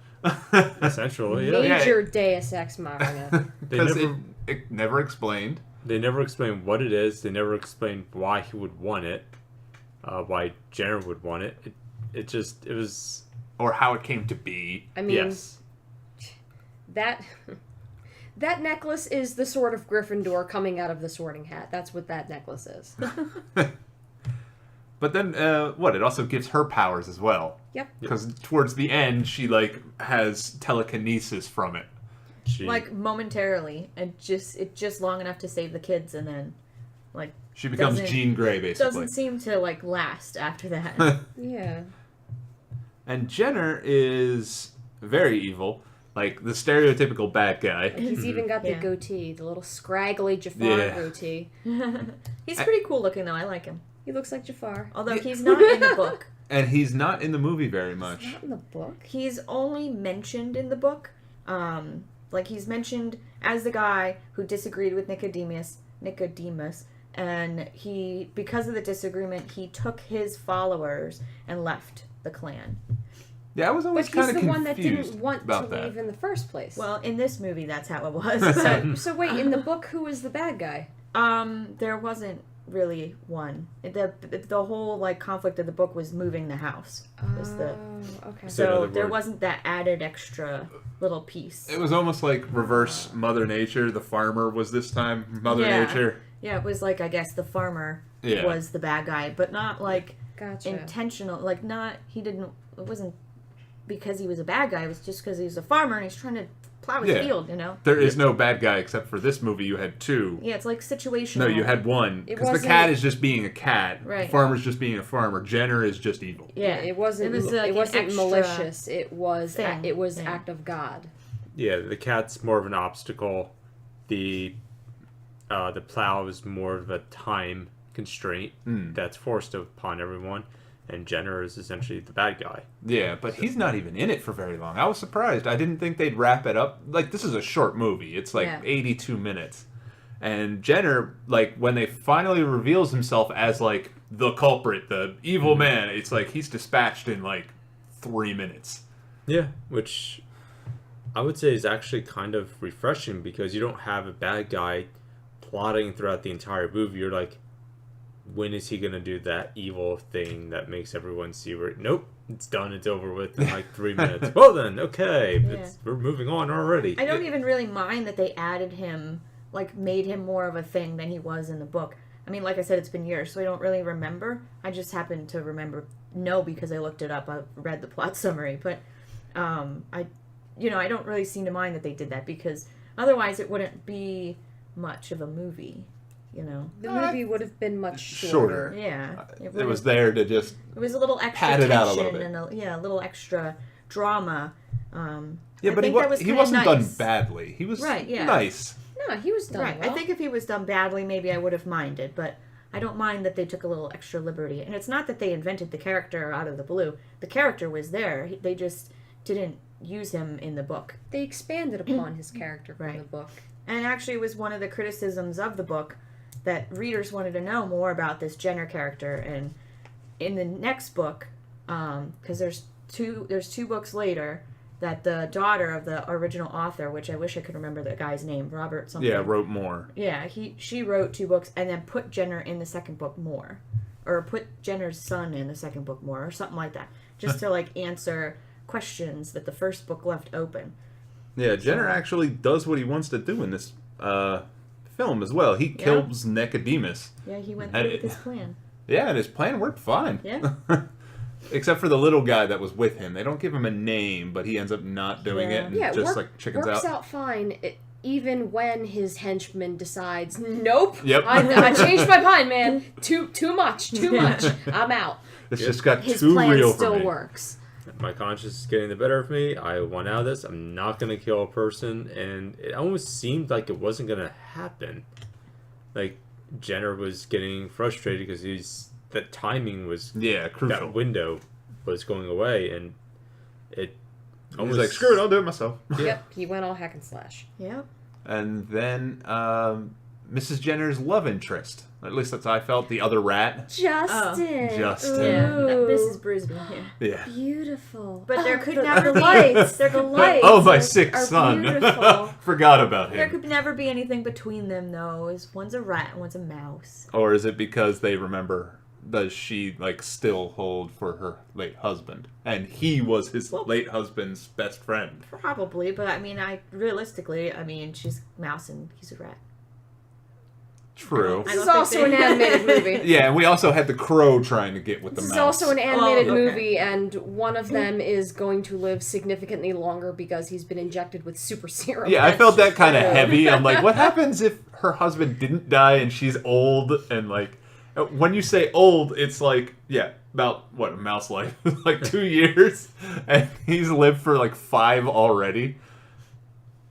Speaker 8: Essentially, yeah.
Speaker 9: Major Deus Ex Machina.
Speaker 6: Because
Speaker 8: never-
Speaker 6: it never explained.
Speaker 8: They never explain what it is. They never explain why he would want it. Why Jenner would want it. It was...
Speaker 6: Or how it came to be.
Speaker 9: I mean,
Speaker 8: Yes.
Speaker 9: that necklace is the sword of Gryffindor coming out of the sorting hat. That's what that necklace is.
Speaker 6: But then, it also gives her powers as well.
Speaker 9: Yep.
Speaker 6: Because towards the end, she, like, has telekinesis from it.
Speaker 7: Like momentarily, and just long enough to save the kids, and then, like,
Speaker 6: She becomes
Speaker 7: doesn't-
Speaker 6: Jean Grey, basically.
Speaker 7: doesn't seem to like last after that.
Speaker 9: Yeah.
Speaker 6: And Jenner is very evil. Like, the stereotypical bad guy.
Speaker 9: He's even got the
Speaker 7: Yeah.
Speaker 9: goatee, the little scraggly Jafar
Speaker 6: Yeah.
Speaker 9: goatee.
Speaker 7: He's pretty cool looking though. I like him.
Speaker 9: He looks like Jafar.
Speaker 7: Although he's not in the book.
Speaker 6: And he's not in the movie very much.
Speaker 9: Not in the book.
Speaker 7: He's only mentioned in the book. Like he's mentioned as the guy who disagreed with Nicodemus, and he, because of the disagreement, he took his followers and left the clan.
Speaker 6: Yeah, I was always
Speaker 9: But
Speaker 6: kind
Speaker 9: he's
Speaker 6: of
Speaker 9: the
Speaker 6: confused
Speaker 9: one that didn't want to
Speaker 6: about that.
Speaker 9: leave in the first place.
Speaker 7: Well, in this movie, that's how it was.
Speaker 9: So wait, in the book, who was the bad guy?
Speaker 7: There wasn't really one. The whole like conflict of the book was moving the house. Was the
Speaker 9: Okay.
Speaker 8: So in
Speaker 7: so
Speaker 8: other
Speaker 7: there
Speaker 8: words-
Speaker 7: wasn't that added extra little piece.
Speaker 6: It was almost like reverse Mother Nature. The farmer was this time Mother
Speaker 7: Yeah.
Speaker 6: Nature.
Speaker 7: Yeah, it was like I guess the farmer
Speaker 6: Yeah.
Speaker 7: was the bad guy, but not like
Speaker 9: Gotcha.
Speaker 7: intentional. Like not it wasn't because he was a bad guy. It was just because he was a farmer and he's trying to plow his
Speaker 6: Yeah.
Speaker 7: field. You know.
Speaker 6: There is no bad guy except for this movie. You had two.
Speaker 7: Yeah, it's like situational.
Speaker 6: No, you had one.
Speaker 9: It
Speaker 6: Because the
Speaker 9: wasn't-
Speaker 6: cat is just being a cat.
Speaker 7: Right.
Speaker 6: The farmer's just being a farmer. Jenner is just evil.
Speaker 7: Yeah,
Speaker 9: It wasn't.
Speaker 7: It was, like,
Speaker 9: it
Speaker 7: an
Speaker 9: wasn't
Speaker 7: extra
Speaker 9: malicious. It was.
Speaker 7: thing.
Speaker 9: It was
Speaker 7: Yeah.
Speaker 9: act of God.
Speaker 8: Yeah, the cat's more of an obstacle. The plow is more of a time constraint that's forced upon everyone, and Jenner is essentially the bad guy.
Speaker 6: Yeah, but he's not even in it for very long. I was surprised. I didn't think they'd wrap it up. Like, this is a short movie. It's like
Speaker 7: Yeah.
Speaker 6: 82 minutes. And Jenner, like, when they finally reveals himself as, like, the culprit, the evil man, it's like he's dispatched in, like, 3 minutes.
Speaker 8: Yeah, which I would say is actually kind of refreshing because you don't have a bad guy plotting throughout the entire movie. You're like, when is he gonna do that evil thing that makes everyone see where? Nope, it's done. It's over with in like 3 minutes. Well then, okay, we're moving on already.
Speaker 7: I don't even really mind that they added him, like made him more of a thing than he was in the book. I mean, like I said, it's been years, so I don't really remember. I just happen to know because I looked it up. I read the plot summary, but I don't really seem to mind that they did that because otherwise it wouldn't be much of a movie.
Speaker 9: The movie would have been much shorter.
Speaker 7: Yeah,
Speaker 6: it was there to just.
Speaker 7: It was a little extra
Speaker 6: pat it
Speaker 7: tension
Speaker 6: out a little bit.
Speaker 7: and a little extra drama.
Speaker 6: Yeah, but he wasn't done badly. He was nice.
Speaker 9: No, he was done
Speaker 7: right.
Speaker 9: well.
Speaker 7: I think if he was done badly, maybe I would have minded, but I don't mind that they took a little extra liberty. And it's not that they invented the character out of the blue. The character was there. They just didn't use him in the book.
Speaker 9: They expanded upon his character from the book.
Speaker 7: And actually, it was one of the criticisms of the book that readers wanted to know more about this Jenner character. And in the next book, because there's two books later, that the daughter of the original author, which I wish I could remember the guy's name, Robert something.
Speaker 6: Yeah, wrote more.
Speaker 7: Yeah, she wrote 2 books and then put Jenner in the second book more. Or put Jenner's son in the second book more, or something like that. Just to, like, answer questions that the first book left open.
Speaker 6: Yeah, Jenner actually does what he wants to do in this film as well. He kills Nicodemus.
Speaker 7: Yeah, he went through with his plan.
Speaker 6: Yeah, and his plan worked fine.
Speaker 7: Yeah.
Speaker 6: Except for the little guy that was with him. They don't give him a name, but he ends up not doing it and just like chickens
Speaker 9: works
Speaker 6: out.
Speaker 9: Out fine, even when his henchman decides, nope,
Speaker 6: Yep.
Speaker 9: I changed my mind, man. Too much. I'm out.
Speaker 6: It's just got
Speaker 9: his
Speaker 6: too
Speaker 9: plan
Speaker 6: real
Speaker 9: still
Speaker 6: for me.
Speaker 9: Works.
Speaker 8: My conscience is getting the better of me. I want out of this. I'm not going to kill a person. And it almost seemed like it wasn't going to happen. Like, Jenner was getting frustrated because the timing was...
Speaker 6: Yeah, crucial.
Speaker 8: That window was going away, and it
Speaker 6: almost... He's like, screw it, I'll do it myself.
Speaker 9: Yep, he went all hack and slash.
Speaker 7: Yep.
Speaker 6: And then Mrs. Jenner's love interest. At least that's how I felt. The other rat.
Speaker 9: Justin.
Speaker 6: Justin.
Speaker 7: Yeah, Mrs. Brisbane.
Speaker 6: Yeah.
Speaker 9: Beautiful.
Speaker 7: But there could never
Speaker 9: the
Speaker 7: be
Speaker 9: lights. The lights.
Speaker 6: Oh, my sick son.
Speaker 9: Beautiful.
Speaker 6: Forgot about him.
Speaker 7: There could never be anything between them, though. One's a rat and one's a mouse.
Speaker 6: Or is it because they remember? Does she like still hold for her late husband, and he was his late husband's best friend?
Speaker 7: Probably, but I mean, realistically, she's a mouse and he's a rat.
Speaker 6: True.
Speaker 9: This is also an animated movie.
Speaker 6: Yeah, and we also had the crow trying to get with the mouse.
Speaker 9: This is also an animated movie, and one of them is going to live significantly longer because he's been injected with super serum.
Speaker 6: Yeah, I felt that kind of heavy. I'm like, what happens if her husband didn't die and she's old? And like, when you say old, it's like, yeah, about what, a mouse life? Like 2 years, and he's lived for like 5 already.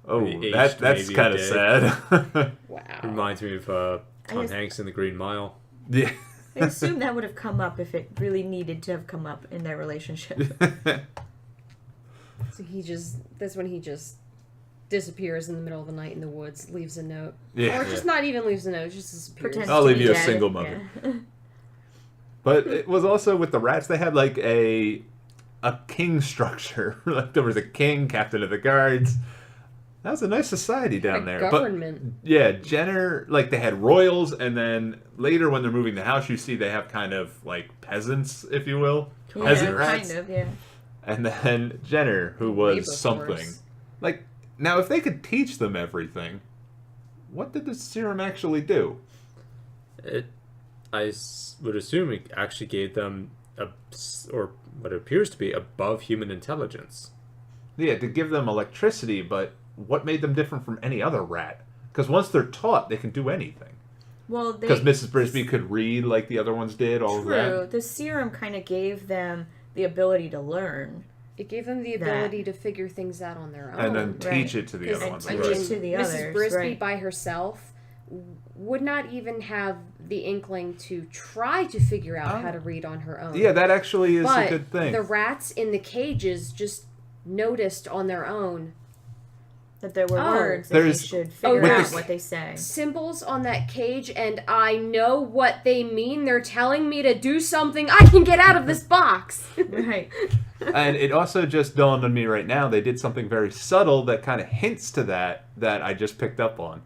Speaker 6: Oh, that's kind of sad.
Speaker 9: Wow.
Speaker 8: Reminds me of Tom Hanks in The Green Mile.
Speaker 6: Yeah.
Speaker 7: I assume that would have come up if it really needed to have come up in their relationship.
Speaker 9: So that's when he just disappears in the middle of the night in the woods, leaves a note.
Speaker 6: Yeah.
Speaker 9: Or just not even leaves a note, just disappears.
Speaker 6: I'll leave you a single mother. Yeah. But it was also with the rats, they had like a king structure. Like there was a king, captain of the guards. That was a nice society down there.
Speaker 9: Government.
Speaker 6: But yeah, Jenner, like they had royals, and then later when they're moving the house, you see they have kind of like peasants, if you will.
Speaker 7: Yeah,
Speaker 6: peasant rats.
Speaker 7: Kind of, yeah.
Speaker 6: And then Jenner, who was something. Like, now if they could teach them everything, what did the serum actually do?
Speaker 8: I would assume it actually gave them or what appears to be above human intelligence.
Speaker 6: Yeah, to give them electricity, but what made them different from any other rat? Because once they're taught, they can do anything.
Speaker 7: Well,
Speaker 6: because Mrs. Brisby could read like the other ones did, all of that.
Speaker 7: True. The serum kind of gave them the ability to learn.
Speaker 9: It gave them the ability to figure things out on their own.
Speaker 6: And then teach it to the other ones.
Speaker 7: Teach it to the others.
Speaker 9: Mrs. Brisby by herself would not even have the inkling to try to figure out how to read on her own.
Speaker 6: Yeah, that actually is a good thing.
Speaker 9: The rats in the cages just noticed on their own
Speaker 7: that there were words that they should figure out what they say.
Speaker 9: Symbols on that cage, and I know what they mean. They're telling me to do something. I can get out of this box.
Speaker 7: Right.
Speaker 6: And it also just dawned on me right now, they did something very subtle that kind of hints to that I just picked up on.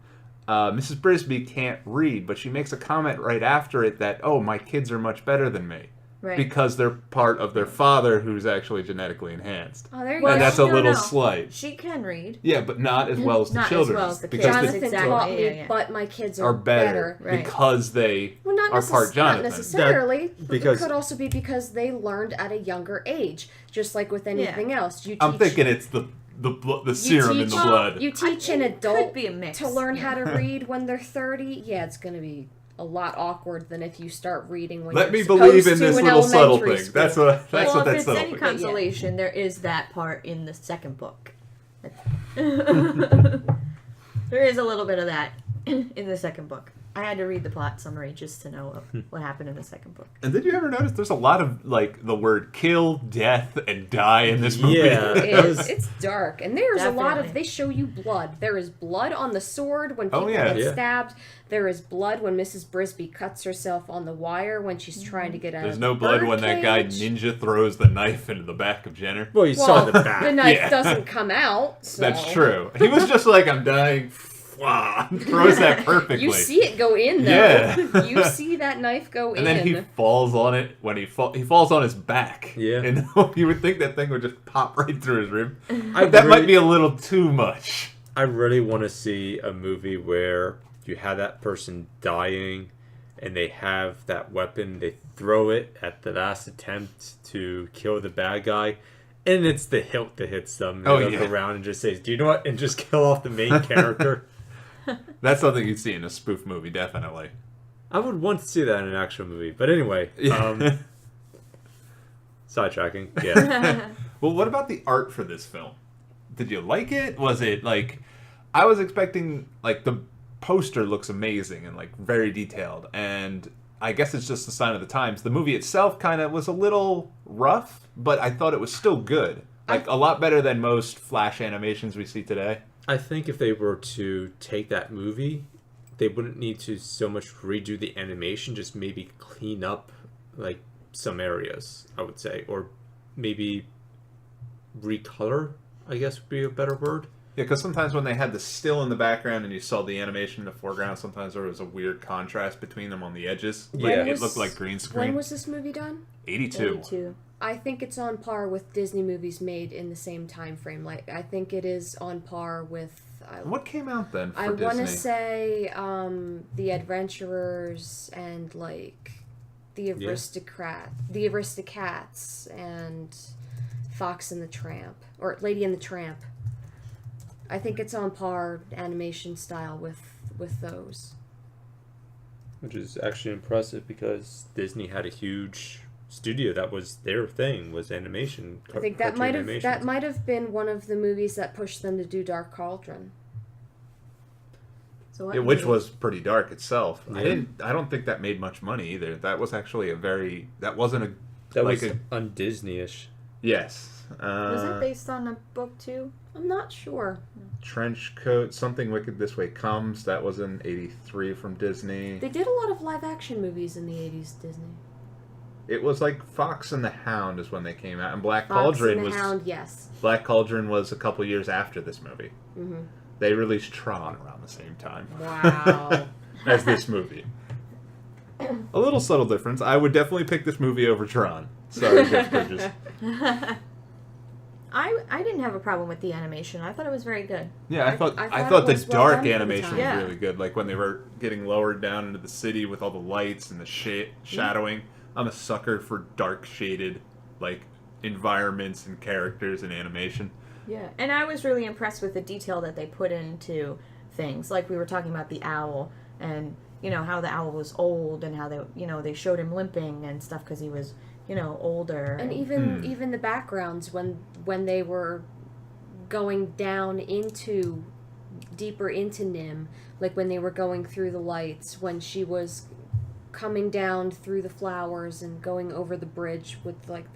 Speaker 6: Mrs. Brisby can't read, but she makes a comment right after it that, oh, my kids are much better than me.
Speaker 7: Right.
Speaker 6: Because they're part of their father who's actually genetically enhanced.
Speaker 9: Oh, there you
Speaker 7: Well,
Speaker 6: And
Speaker 9: go.
Speaker 6: that's a
Speaker 7: no,
Speaker 6: little
Speaker 7: no.
Speaker 6: slight.
Speaker 7: She can read.
Speaker 6: Yeah, but not as well as the
Speaker 7: Not as
Speaker 6: children.
Speaker 7: well as the
Speaker 6: because
Speaker 7: kids.
Speaker 6: the-
Speaker 9: Jonathan
Speaker 7: Exactly,
Speaker 9: taught me,
Speaker 7: yeah.
Speaker 9: but my kids
Speaker 6: are better,
Speaker 7: Right.
Speaker 6: because they
Speaker 9: Well, not,
Speaker 6: are part
Speaker 9: not
Speaker 6: Jonathan.
Speaker 9: necessarily.
Speaker 8: because-
Speaker 9: It could also be because they learned at a younger age, just like with anything else. You teach,
Speaker 6: I'm thinking it's the serum in the
Speaker 9: teach-
Speaker 6: blood.
Speaker 9: You teach an
Speaker 7: It
Speaker 9: adult
Speaker 7: could be a mix.
Speaker 9: to learn
Speaker 7: yeah.
Speaker 9: how to read when they're 30. Yeah, it's going to be a lot awkward than if you start reading when
Speaker 6: Let
Speaker 9: you're
Speaker 6: me
Speaker 9: supposed
Speaker 6: believe in
Speaker 9: to
Speaker 6: this
Speaker 9: in
Speaker 6: little subtle
Speaker 9: elementary
Speaker 6: thing.
Speaker 9: school.
Speaker 6: That's what
Speaker 7: Well,
Speaker 6: that
Speaker 7: if it's
Speaker 6: subtle
Speaker 7: any
Speaker 6: thing.
Speaker 7: consolation, there is that part in the second book. There is a little bit of that in the second book. I had to read the plot summary just to know what happened in the second book.
Speaker 6: And did you ever notice there's a lot of like the word kill, death, and die in this movie?
Speaker 8: Yeah.
Speaker 9: It's dark, and there's a lot of.
Speaker 7: Definitely.
Speaker 9: They show you blood. There is blood on the sword when people
Speaker 6: yeah.
Speaker 9: get
Speaker 8: Yeah.
Speaker 9: stabbed. There is blood when Mrs. Brisby cuts herself on the wire when she's trying to get out.
Speaker 6: There's
Speaker 9: of
Speaker 6: no
Speaker 9: the
Speaker 6: blood
Speaker 9: bird
Speaker 6: when that guy
Speaker 9: cage.
Speaker 6: ninja throws the knife into the back of Jenner.
Speaker 8: Well, you saw the back.
Speaker 9: The knife
Speaker 6: Yeah.
Speaker 9: doesn't come out. So.
Speaker 6: That's true. He was just like, I'm dying. Wow. Throws that perfectly.
Speaker 9: You see it go in though.
Speaker 6: Yeah.
Speaker 9: You see that knife go
Speaker 6: And
Speaker 9: in.
Speaker 6: then he falls on it when he falls on his back.
Speaker 8: Yeah.
Speaker 6: And you would think that thing would just pop right through his rib.
Speaker 8: I
Speaker 6: That might
Speaker 8: really-
Speaker 6: be a little too much.
Speaker 8: I really want to see a movie where you have that person dying and they have that weapon, they throw it at the last attempt to kill the bad guy, and it's the hilt that hits them. They look around and just says, do you know what? And just kill off the main character.
Speaker 6: That's something you'd see in a spoof movie, definitely.
Speaker 8: I would want to see that in an actual movie. But anyway, sidetracking. Yeah.
Speaker 6: Well, what about the art for this film? Did you like it? Was it like... I was expecting, like, the poster looks amazing and, like, very detailed. And I guess it's just a sign of the times. The movie itself kind of was a little rough, but I thought it was still good. Like, a lot better than most Flash animations we see today.
Speaker 8: I think if they were to take that movie, they wouldn't need to so much redo the animation, just maybe clean up, like, some areas, I would say. Or maybe recolor, I guess would be a better word.
Speaker 6: Yeah, because sometimes when they had the still in the background and you saw the animation in the foreground, sometimes there was a weird contrast between them on the edges. Like,
Speaker 8: Yeah.
Speaker 6: it looked like green screen.
Speaker 9: When was this movie done?
Speaker 6: 82.
Speaker 7: 82.
Speaker 9: I think it's on par with Disney movies made in the same time frame. Like I think it is on par with.
Speaker 6: What came out then for
Speaker 9: I
Speaker 6: Disney?
Speaker 9: want to say The Adventurers and like the Aristocats and Fox and the Tramp or Lady and the Tramp. I think it's on par animation style with those.
Speaker 8: Which is actually impressive because Disney had a huge studio that was their thing, was animation.
Speaker 9: I think that might have been one of the movies that pushed them to do Dark Cauldron.
Speaker 7: So what
Speaker 6: Yeah, which
Speaker 7: movie?
Speaker 6: was pretty dark itself.
Speaker 8: Yeah.
Speaker 6: I don't think that made much money either. That was actually that wasn't a
Speaker 8: that
Speaker 6: like
Speaker 8: was
Speaker 6: a
Speaker 8: un-Disney-ish.
Speaker 6: yes.
Speaker 7: Was it based on a book too?
Speaker 9: I'm not sure.
Speaker 6: Trench Coat, Something Wicked This Way Comes. That was in '83 from Disney.
Speaker 9: They did a lot of live action movies in the 80s, Disney.
Speaker 6: It was like Fox and the Hound is when they came out, and Black
Speaker 9: Fox
Speaker 6: Cauldron
Speaker 9: and the
Speaker 6: was
Speaker 9: Hound, yes.
Speaker 6: Black Cauldron was a couple years after this movie.
Speaker 9: Mm-hmm.
Speaker 6: They released Tron around the same time
Speaker 9: Wow.
Speaker 6: as this movie. A little subtle difference. I would definitely pick this movie over Tron. Sorry, Jeff Bridges.
Speaker 7: I didn't have a problem with the animation. I thought it was very good.
Speaker 6: Yeah, I thought
Speaker 9: it
Speaker 6: the
Speaker 9: was well
Speaker 6: dark
Speaker 9: done for the
Speaker 6: animation
Speaker 9: time.
Speaker 6: was
Speaker 7: Yeah.
Speaker 6: really good. Like when they were getting lowered down into the city with all the lights and the shadowing. I'm a sucker for dark shaded like environments and characters and animation.
Speaker 7: Yeah, and I was really impressed with the detail that they put into things. Like we were talking about the owl, and how the owl was old, and how they showed him limping and stuff because he was older.
Speaker 9: And even the backgrounds when they were going down deeper into NIMH, like when they were going through the lights, when she was coming down through the flowers and going over the bridge with like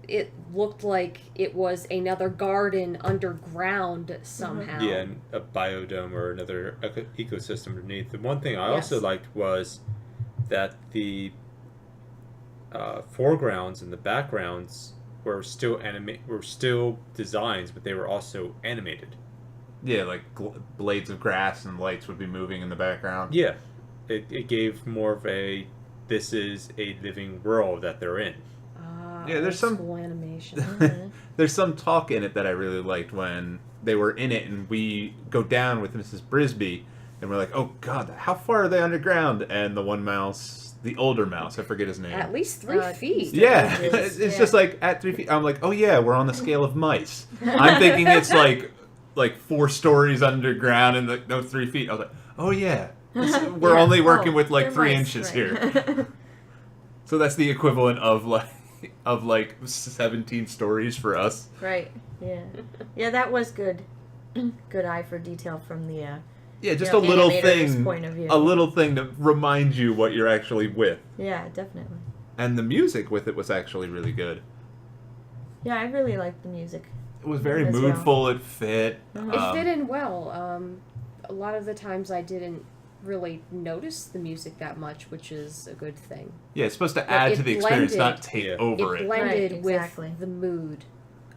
Speaker 9: it looked like it was another garden underground somehow.
Speaker 8: Yeah, and a biodome or another ecosystem underneath. The one thing I
Speaker 9: Yes.
Speaker 8: also liked was that the foregrounds and the backgrounds were still designs, but they were also animated.
Speaker 6: Yeah, like blades of grass and lights would be moving in the background.
Speaker 8: Yeah, it gave more of a, this is a living world that they're in.
Speaker 6: Yeah, there's some
Speaker 9: School animation.
Speaker 6: there's some talk in it that I really liked when they were in it, and we go down with Mrs. Brisby, and we're like, oh god, how far are they underground? And the one mouse, the older mouse, I forget his name.
Speaker 9: At least 3 feet.
Speaker 6: Yeah, it's just like at 3 feet. I'm like, oh yeah, we're on the scale of mice. I'm thinking it's like 4 stories underground and no 3 feet. I was like, oh yeah, we're only working with like 3 inches here. So that's the equivalent of like 17 stories for us.
Speaker 7: Right. Yeah. Yeah, that was good. Good eye for detail from the
Speaker 6: Just a little
Speaker 7: animator's
Speaker 6: thing,
Speaker 7: point of view.
Speaker 6: a little thing to remind you what you're actually with.
Speaker 7: Yeah, definitely.
Speaker 6: And the music with it was actually really good.
Speaker 7: Yeah, I really liked the music.
Speaker 6: It was very
Speaker 7: as well.
Speaker 6: moodful. It fit.
Speaker 9: It fit in well. A lot of the times I didn't really notice the music that much, which is a good thing.
Speaker 6: Yeah, it's supposed to add to the experience, not take over
Speaker 9: it
Speaker 6: it.
Speaker 9: blended
Speaker 7: Right, exactly.
Speaker 9: with the mood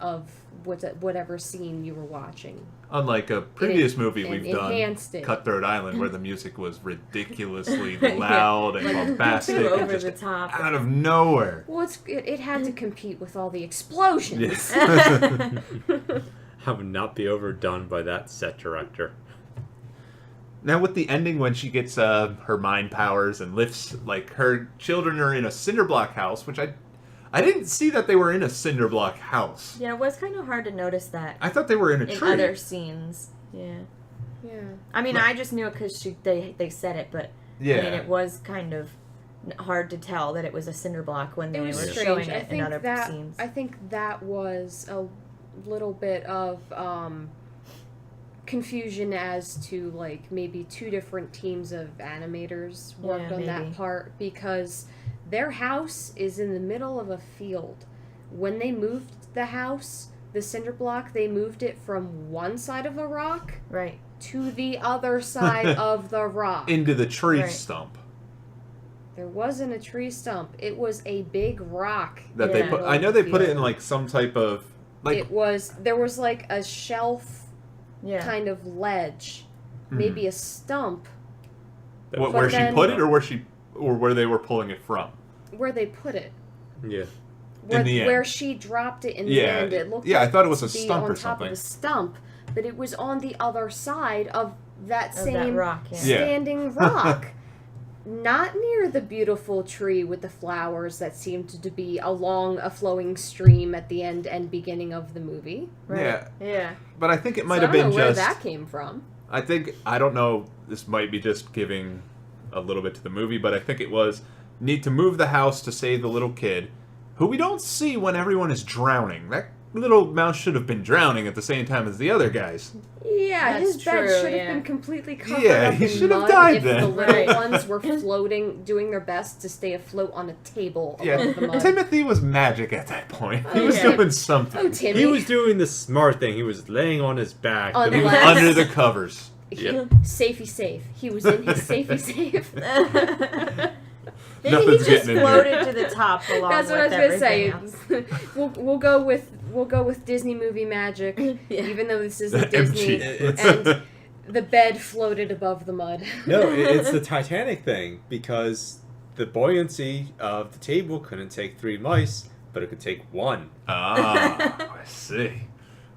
Speaker 9: of whatever scene you were watching.
Speaker 6: Unlike a previous movie we've done,
Speaker 9: enhanced it.
Speaker 6: Cutthroat Island, where the music was ridiculously loud and bombastic
Speaker 7: Too
Speaker 6: and
Speaker 7: over
Speaker 6: just
Speaker 7: the top.
Speaker 6: out of nowhere.
Speaker 9: Well, it had to compete with all the explosions.
Speaker 8: I would not be overdone by that set director.
Speaker 6: Now with the ending when she gets her mind powers and lifts, like her children are in a cinder block house, which I didn't see that they were in a cinder block house.
Speaker 7: Yeah, it was kind of hard to notice that.
Speaker 6: I thought they were in a tree.
Speaker 7: In other scenes. Yeah.
Speaker 9: Yeah.
Speaker 7: I mean, I just knew it because they said it, but
Speaker 6: Yeah.
Speaker 7: I mean, it was kind of hard to tell that it was a cinder block when they
Speaker 9: It
Speaker 7: were
Speaker 9: was
Speaker 7: showing
Speaker 9: strange.
Speaker 7: it in other scenes.
Speaker 9: I think that was a little bit of confusion as to like maybe 2 different teams of animators worked on that part, because their house is in the middle of a field. When they moved the house, the cinder block, they moved it from one side of a rock to the other side of the rock.
Speaker 6: Into the tree stump.
Speaker 9: There wasn't a tree stump. It was a big rock.
Speaker 6: That they put. I know they put it in like some type of like.
Speaker 9: There was like a shelf kind of ledge, maybe a stump.
Speaker 6: Where she put it, or where they were pulling it from.
Speaker 9: Where they put it.
Speaker 8: Yeah.
Speaker 6: In the end.
Speaker 9: Where she dropped it in the end. It looked
Speaker 6: I
Speaker 9: like
Speaker 6: thought it was a
Speaker 9: to be
Speaker 6: stump
Speaker 9: on
Speaker 6: or
Speaker 9: top
Speaker 6: something.
Speaker 9: of a stump, but it was on the other side of that
Speaker 7: Of
Speaker 9: same
Speaker 7: that rock,
Speaker 9: standing rock. Not near the beautiful tree with the flowers that seemed to be along a flowing stream at the end and beginning of the movie.
Speaker 7: Yeah.
Speaker 6: But I think it might
Speaker 9: I
Speaker 6: have
Speaker 9: don't
Speaker 6: been
Speaker 9: know where
Speaker 6: just.
Speaker 9: that came from.
Speaker 6: I don't know. This might be just giving a little bit to the movie, but I think it was need to move the house to save the little kid, who we don't see when everyone is drowning. That little mouse should have been drowning at the same time as the other guys.
Speaker 9: Yeah,
Speaker 7: That's
Speaker 9: his bed
Speaker 7: true,
Speaker 9: should have
Speaker 7: yeah.
Speaker 9: been completely covered
Speaker 6: Yeah,
Speaker 9: up
Speaker 6: he
Speaker 9: in
Speaker 6: should have
Speaker 9: mud
Speaker 6: died
Speaker 9: if
Speaker 6: then.
Speaker 9: the little ones were floating, doing their best to stay afloat on a table above the mud.
Speaker 6: Timothy was magic at that point. He was
Speaker 9: yeah.
Speaker 6: doing something.
Speaker 9: Oh, Timmy.
Speaker 8: He was doing the smart thing. He was laying on his back.
Speaker 9: On
Speaker 8: and
Speaker 9: the
Speaker 8: he was
Speaker 9: glass.
Speaker 6: Under the covers.
Speaker 8: Yep.
Speaker 9: Safety safe. He was in his safety safe.
Speaker 7: Maybe he
Speaker 6: Nothing's
Speaker 7: just
Speaker 6: getting in
Speaker 7: floated to the top along
Speaker 9: That's
Speaker 7: with
Speaker 9: what I was gonna say.
Speaker 7: everything else.
Speaker 9: we'll go with Disney movie magic, even though this isn't Disney,
Speaker 6: MG.
Speaker 9: and the bed floated above the mud.
Speaker 8: No, it's the Titanic thing, because the buoyancy of the table couldn't take 3 mice, but it could take 1.
Speaker 6: Ah, I see.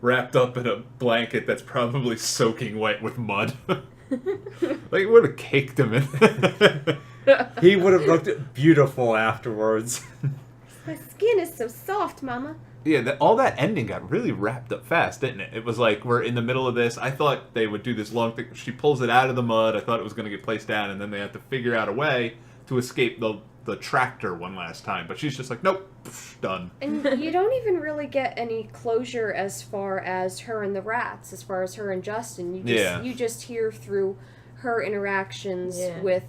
Speaker 6: Wrapped up in a blanket that's probably soaking wet with mud. Like, it would have caked him in.
Speaker 8: He would have looked beautiful afterwards.
Speaker 9: My skin is so soft, Mama.
Speaker 6: Yeah, all that ending got really wrapped up fast, didn't it? It was like, we're in the middle of this. I thought they would do this long thing. She pulls it out of the mud. I thought it was going to get placed down, and then they had to figure out a way to escape the tractor one last time. But she's just like, nope, pff, done.
Speaker 9: And you don't even really get any closure as far as her and the rats, as far as her and Justin. You just hear through her interactions with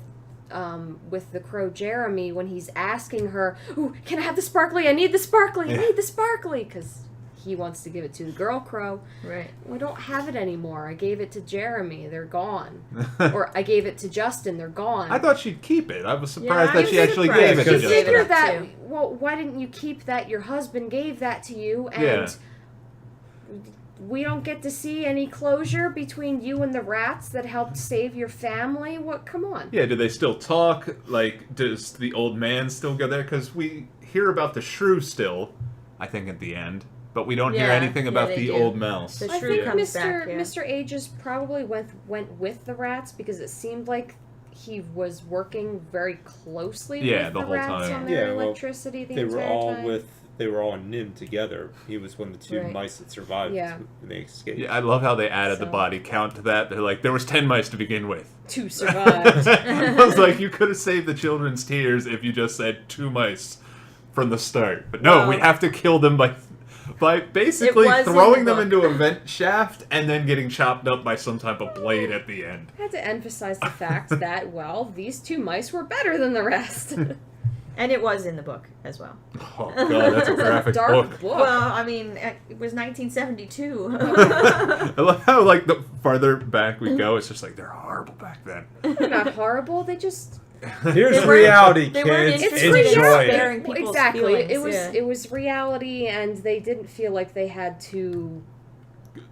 Speaker 9: the crow Jeremy when he's asking her, "Ooh, can I have the sparkly? I need the sparkly. I need the sparkly," because he wants to give it to the girl crow.
Speaker 7: Right.
Speaker 9: We don't have it anymore. I gave it to Jeremy. They're gone. Or I gave it to Justin. They're gone.
Speaker 6: I thought she'd keep it. I was surprised
Speaker 7: I
Speaker 6: that she
Speaker 7: was
Speaker 6: actually
Speaker 7: surprised.
Speaker 6: gave it to
Speaker 9: You
Speaker 7: Just
Speaker 6: Justin.
Speaker 9: figure
Speaker 7: up
Speaker 9: that,
Speaker 7: too.
Speaker 9: well, why didn't you keep that? Your husband gave that to you, and we don't get to see any closure between you and the rats that helped save your family. What? Come on.
Speaker 6: Yeah, do they still talk? Like, does the old man still go there? Because we hear about the shrew still, I think, at the end. But we don't hear anything about the old mouse.
Speaker 7: The
Speaker 9: I
Speaker 7: shrew
Speaker 9: think
Speaker 7: comes back, yeah.
Speaker 9: Mr. Aegis probably went with the rats because it seemed like he was working very closely with
Speaker 6: the
Speaker 9: the
Speaker 6: whole
Speaker 9: rats
Speaker 6: time.
Speaker 9: on their electricity the entire time.
Speaker 8: They were all on NIMH together. He was one of the two mice that survived when they escaped.
Speaker 6: Yeah, I love how they added the body count to that. They're like, there was 10 mice to begin with.
Speaker 9: 2 survived.
Speaker 6: I was like, you could have saved the children's tears if you just said 2 mice from the start. But no, we have to kill them by basically throwing them into a vent shaft and then getting chopped up by some type of blade at the end.
Speaker 9: I had to emphasize the fact that, these 2 mice were better than the rest.
Speaker 7: And it was in the book as well.
Speaker 6: Oh god, that's a graphic
Speaker 9: book.
Speaker 7: Well, I mean, it was 1972.
Speaker 6: I love how, like, the farther back we go, it's just like, they're horrible back then.
Speaker 9: They're not horrible, they just...
Speaker 8: Here's reality, kids. Enjoy it.
Speaker 9: Exactly. It was reality, and they didn't feel like they had to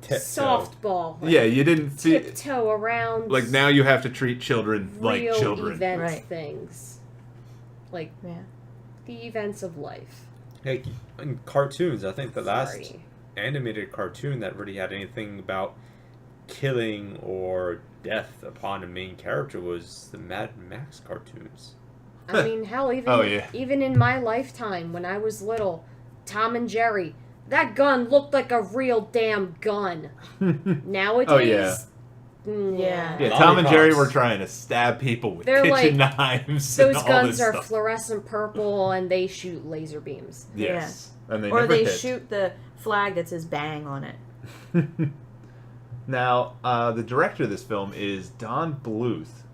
Speaker 9: softball.
Speaker 6: Yeah, you didn't
Speaker 9: tiptoe around.
Speaker 6: Like, now you have to treat children like children.
Speaker 9: Event things. Like the events of life.
Speaker 8: Hey, in cartoons, I think the last animated cartoon that really had anything about killing or death upon a main character was the Mad Max cartoons.
Speaker 9: I mean, hell, even in my lifetime, when I was little, Tom and Jerry, that gun looked like a real damn gun. Nowadays...
Speaker 6: Tom and Jerry were trying to stab people with kitchen knives.
Speaker 9: Those
Speaker 6: and all
Speaker 9: guns
Speaker 6: this
Speaker 9: are
Speaker 6: stuff.
Speaker 9: fluorescent purple, and they shoot laser beams.
Speaker 6: Yes, and
Speaker 7: or they shoot the flag that says "bang" on it.
Speaker 6: Now, the director of this film is Don Bluth,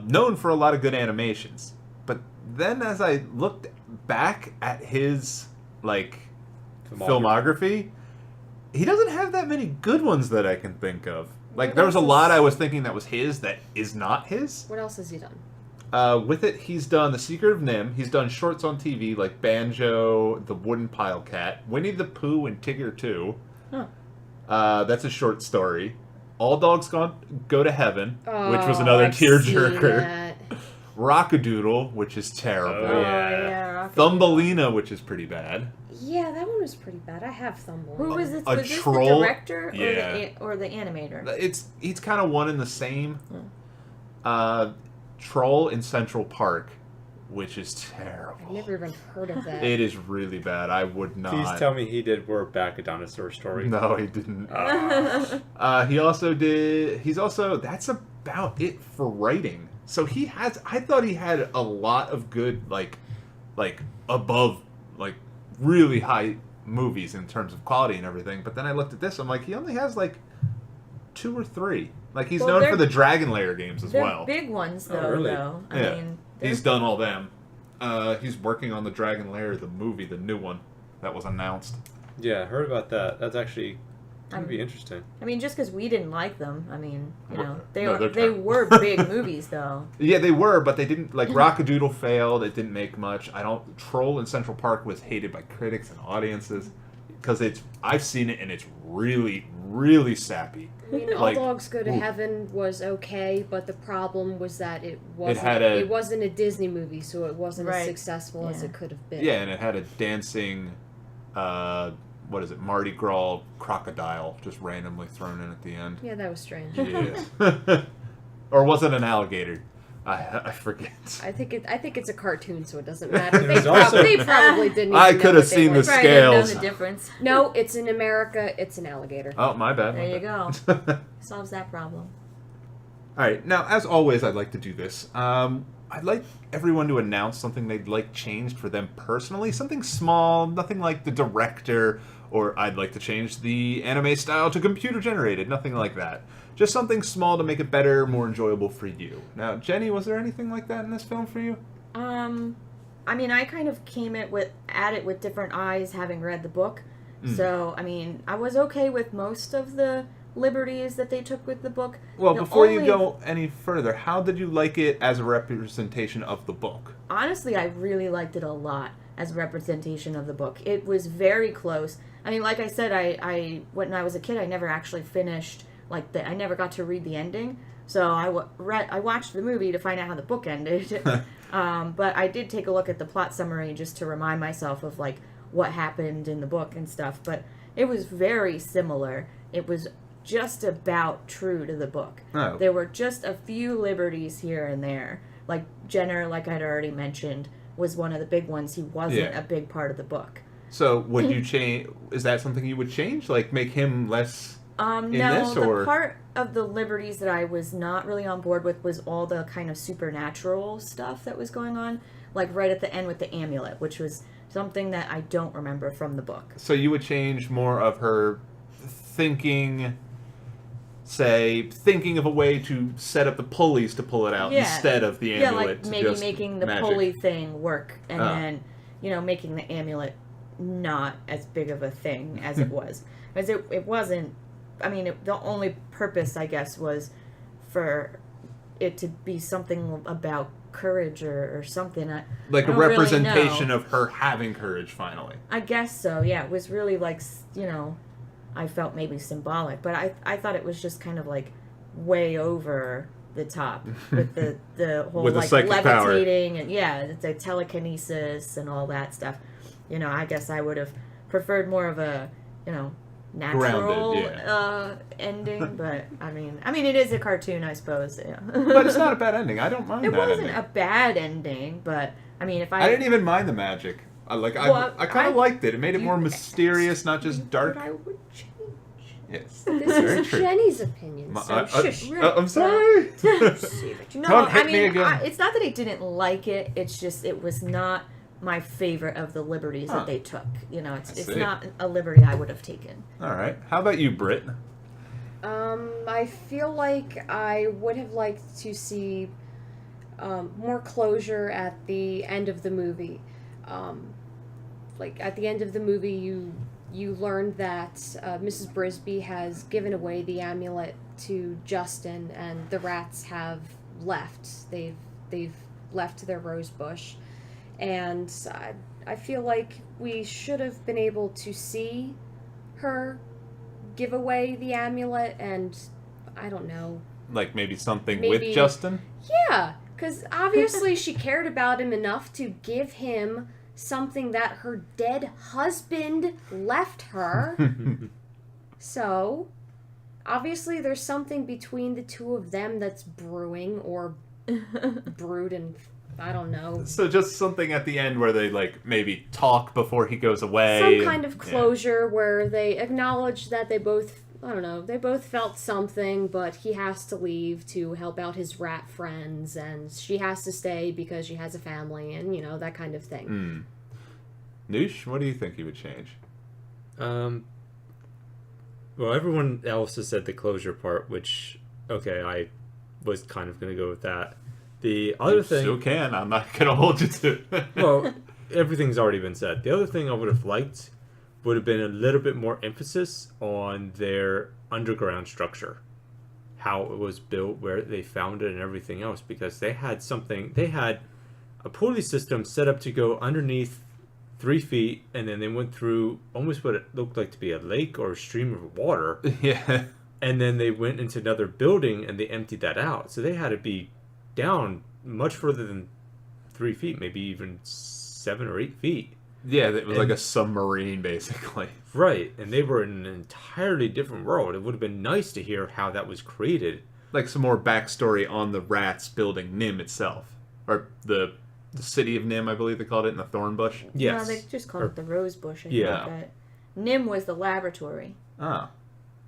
Speaker 6: known for a lot of good animations. But then, as I looked back at his filmography, he doesn't have that many good ones that I can think of. Like, there was a lot I was thinking that was his that is not his.
Speaker 9: What else has he done?
Speaker 6: With it, he's done The Secret of NIMH. He's done shorts on TV like Banjo, The Wooden Pile Cat, Winnie the Pooh, and Tigger 2. Huh. That's a short story. All Dogs Go to Heaven, which was another tearjerker. Rockadoodle, which is terrible. Thumbelina, which is pretty bad.
Speaker 9: Yeah, that one was pretty bad. I have Thumbelina.
Speaker 7: Who was this? Was this the director or the animator?
Speaker 6: He's kind of one and the same. Troll in Central Park, which is terrible.
Speaker 9: I've never even heard of that.
Speaker 6: It is really bad. I would not.
Speaker 8: Please tell me he did We're Back, a Dinosaur Story.
Speaker 6: No, he didn't. He also did... That's about it for writing. So he has... I thought he had a lot of good, above, really high movies in terms of quality and everything. But then I looked at this, I'm like, he only has, 2 or 3. He's known for the Dragon Lair games as well.
Speaker 7: They're big ones, though.
Speaker 8: Really?
Speaker 7: I mean,
Speaker 6: he's done all them. He's working on the Dragon Lair, the movie, the new one that was announced.
Speaker 8: Yeah, I heard about that. That's actually going to be interesting.
Speaker 7: I mean, just because we didn't like them, I mean, they
Speaker 6: terrible.
Speaker 7: were big movies, though.
Speaker 6: Yeah, they were, but they didn't, Rockadoodle failed, it didn't make much. Troll in Central Park was hated by critics and audiences, because I've seen it, and it's really, really sappy.
Speaker 9: I mean, All Dogs Go to Heaven was okay, but the problem was that it wasn't a Disney movie, so it wasn't as successful as it could have been.
Speaker 6: Yeah, and it had a dancing, Mardi Gras crocodile just randomly thrown in at the end.
Speaker 9: Yeah, that was strange.
Speaker 6: Yeah. Or was it an alligator? I forget.
Speaker 9: I think it's a cartoon, so it doesn't matter. They probably didn't. Even
Speaker 6: I could have seen the scales.
Speaker 7: Know the difference.
Speaker 9: No, it's in America. It's an alligator.
Speaker 6: Oh, my bad.
Speaker 7: There you go. Solves that problem.
Speaker 6: All right. Now, as always, I'd like to do this. I'd like everyone to announce something they'd like changed for them personally. Something small, nothing like the director, or I'd like to change the anime style to computer generated. Nothing like that. Just something small to make it better, more enjoyable for you. Now, Jenny, was there anything like that in this film for you?
Speaker 7: I mean, I kind of came at it with different eyes, having read the book. So, I mean, I was okay with most of the liberties that they took with the book.
Speaker 6: Well, before you go any further, how did you like it as a representation of the book?
Speaker 7: Honestly, I really liked it a lot as a representation of the book. It was very close. I mean, like I said, I when I was a kid, I never actually finished, I never got to read the ending. So I watched the movie to find out how the book ended. But I did take a look at the plot summary just to remind myself of, like, what happened in the book and stuff. But it was very similar. It was just about true to the book.
Speaker 6: Oh.
Speaker 7: There were just a few liberties here and there. Like, Jenner, like I'd already mentioned, was one of the big ones. He wasn't a big part of the book.
Speaker 6: So would you change? Is that something you would change? Like, make him less in
Speaker 7: no,
Speaker 6: this? Or
Speaker 7: the part of the liberties that I was not really on board with was all the kind of supernatural stuff that was going on. Like, right at the end with the amulet, which was something that I don't remember from the book.
Speaker 6: So you would change more of her thinking of a way to set up the pulleys to pull it out instead of the amulet.
Speaker 7: Yeah, like maybe making the pulley thing work and then, making the amulet not as big of a thing as it was. Because it wasn't, the only purpose, I guess, was for it to be something about courage or something.
Speaker 6: Like a representation of her having courage, finally.
Speaker 7: I guess so, yeah. It was really like, I felt maybe symbolic, but I thought it was just kind of like way over the top with the whole
Speaker 6: with
Speaker 7: like levitating power. And the telekinesis and all that stuff. I guess I would have preferred more of a, natural
Speaker 6: grounded,
Speaker 7: ending, but I mean it is a cartoon, I suppose. Yeah.
Speaker 6: But it's not a bad ending. I don't mind that ending.
Speaker 7: It wasn't a bad ending, but I
Speaker 6: didn't even mind the magic. I kind of liked it. It made it more mysterious, not just dark.
Speaker 7: I would change.
Speaker 6: Yes.
Speaker 9: This is Jenny's opinion. Shush.
Speaker 6: I'm sorry.
Speaker 7: No,
Speaker 6: me again.
Speaker 7: It's not that I didn't like it. It's just it was not my favorite of the liberties that they took. It's not a liberty I would have taken.
Speaker 6: All right. How about you, Britt?
Speaker 9: I feel like I would have liked to see more closure at the end of the movie. Like at the end of the movie, you learned that Mrs. Brisby has given away the amulet to Justin, and the rats have left. They've left their rose bush, and I feel like we should have been able to see her give away the amulet, and I don't know.
Speaker 6: Like maybe something with Justin?
Speaker 9: Yeah, because obviously she cared about him enough to give him something that her dead husband left her. So, obviously there's something between the two of them that's brewing or brewed, and I don't know.
Speaker 6: So just something at the end where they like maybe talk before he goes away.
Speaker 9: Some kind of closure where they acknowledge that they both, I don't know, they both felt something, but he has to leave to help out his rat friends, and she has to stay because she has a family, and, that kind of thing.
Speaker 6: Noosh, what do you think you would change?
Speaker 8: Well, everyone else has said the closure part, which, okay, I was kind of going to go with that. The other thing...
Speaker 6: still can. I'm not going to hold you to it.
Speaker 8: Well, everything's already been said. The other thing I would have liked would have been a little bit more emphasis on their underground structure. How it was built, where they found it, and everything else. Because they had a pulley system set up to go underneath 3 feet, and then they went through almost what it looked like to be a lake or a stream of water.
Speaker 6: Yeah.
Speaker 8: And then they went into another building, and they emptied that out. So they had to be down much further than 3 feet, maybe even 7 or 8 feet.
Speaker 6: Yeah, it was like a submarine, basically.
Speaker 8: Right, and they were in an entirely different world. It would have been nice to hear how that was created.
Speaker 6: Like some more backstory on the rats building NIMH itself. Or the city of NIMH, I believe they called it, in the thorn bush.
Speaker 8: Yes.
Speaker 7: No, they just called it the rose bush. I
Speaker 8: think,
Speaker 7: but NIMH was the laboratory.
Speaker 6: Oh.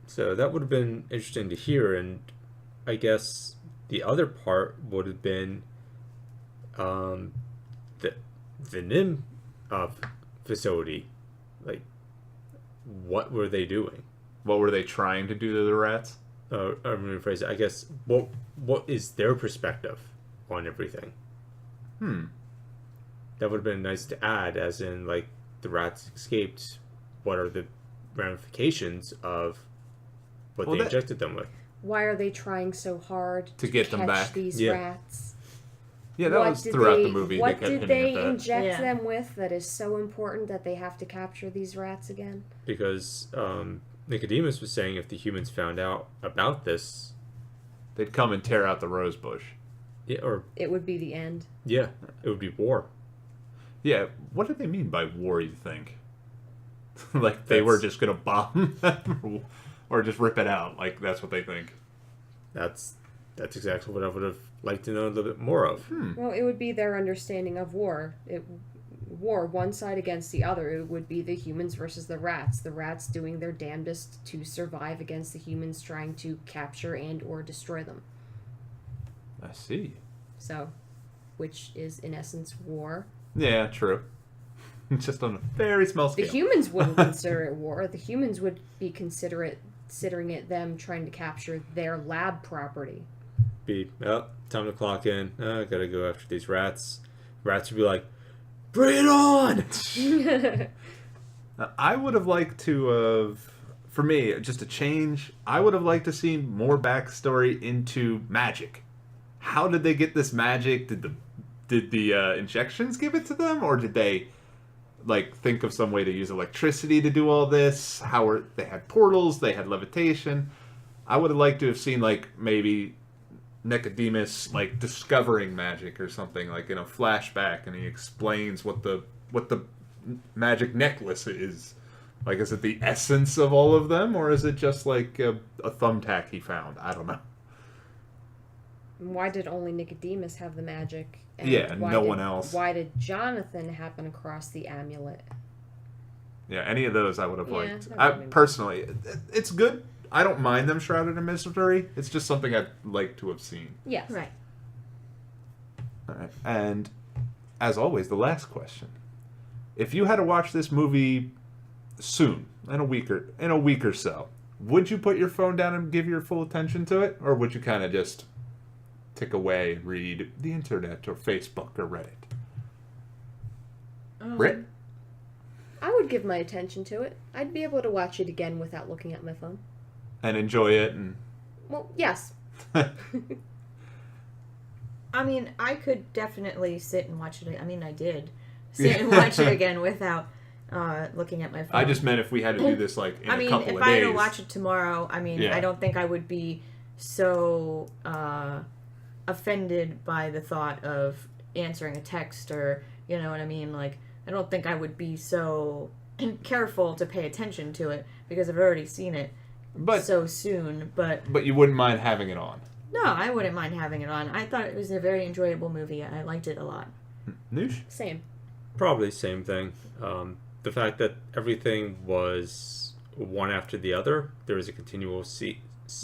Speaker 8: So that would have been interesting to hear, and I guess the other part would have been the NIMH facility. Like, what were they doing?
Speaker 6: What were they trying to do to the rats?
Speaker 8: I'm going to rephrase it. I guess, what is their perspective on everything? That would have been nice to add, as in, like, the rats escaped. What are the ramifications of what they injected them with?
Speaker 9: Why are they trying so hard
Speaker 6: to get them
Speaker 9: catch
Speaker 6: back?
Speaker 9: These rats?
Speaker 6: Yeah, that was throughout the movie.
Speaker 9: What
Speaker 6: they kept
Speaker 9: did they
Speaker 6: hitting at that.
Speaker 9: inject them with that is so important that they have to capture these rats again?
Speaker 8: Because Nicodemus was saying if the humans found out about this,
Speaker 6: they'd come and tear out the rose bush.
Speaker 8: Yeah, or
Speaker 9: it would be the end.
Speaker 8: Yeah, it would be war.
Speaker 6: Yeah, what do they mean by war, you think? Like, they were just going to bomb them? Or just rip it out? Like, that's what they think.
Speaker 8: That's exactly what I would have liked to know a little bit more of.
Speaker 9: Well, it would be their understanding of war. War, one side against the other. It would be the humans versus the rats. The rats doing their damnedest to survive against the humans trying to capture and or destroy them.
Speaker 6: I see.
Speaker 9: So, which is, in essence, war.
Speaker 6: Yeah, true. Just on a very small scale.
Speaker 9: The humans wouldn't consider it war. The humans would be considering it them trying to capture their lab property.
Speaker 8: Time to clock in. I gotta go after these rats. Rats would be like, bring it on!
Speaker 6: I would have liked to have, for me, just a change, I would have liked to see more backstory into magic. How did they get this magic? Did the injections give it to them? Or did they think of some way to use electricity to do all this? They had portals, they had levitation. I would have liked to have seen maybe Nicodemus discovering magic or something in a flashback, and he explains what the magic necklace is. Is it the essence of all of them, or is it just a thumbtack he found? I don't know.
Speaker 9: Why did only Nicodemus have the magic?
Speaker 6: And no one else.
Speaker 9: Why did Jonathan happen across the amulet?
Speaker 6: Yeah, any of those I would have liked.
Speaker 9: Really
Speaker 6: Personally, it's good. I don't mind them shrouded in mystery. It's just something I'd like to have seen.
Speaker 9: Yes.
Speaker 7: Right.
Speaker 6: All right. And as always, the last question. If you had to watch this movie soon, in a week or so, would you put your phone down and give your full attention to it? Or would you kind of just tick away and read the internet or Facebook or Reddit? Brit?
Speaker 9: I would give my attention to it. I'd be able to watch it again without looking at my phone.
Speaker 6: And enjoy it and...
Speaker 9: Well, yes.
Speaker 7: I mean, I could definitely sit and watch it. I mean, I did sit and watch it again without looking at my phone.
Speaker 6: I just meant if we had to do this in a couple of days.
Speaker 7: if I had to watch it tomorrow,
Speaker 6: Yeah.
Speaker 7: I don't think I would be so offended by the thought of answering a text or, you know what I mean? I don't think I would be so careful to pay attention to it because I've already seen it so soon. But
Speaker 6: you wouldn't mind having it on?
Speaker 7: No, I wouldn't mind having it on. I thought it was a very enjoyable movie. I liked it a lot.
Speaker 6: Noosh?
Speaker 9: Same.
Speaker 8: Probably same thing. The fact that everything was one after the other, there was a continual
Speaker 6: a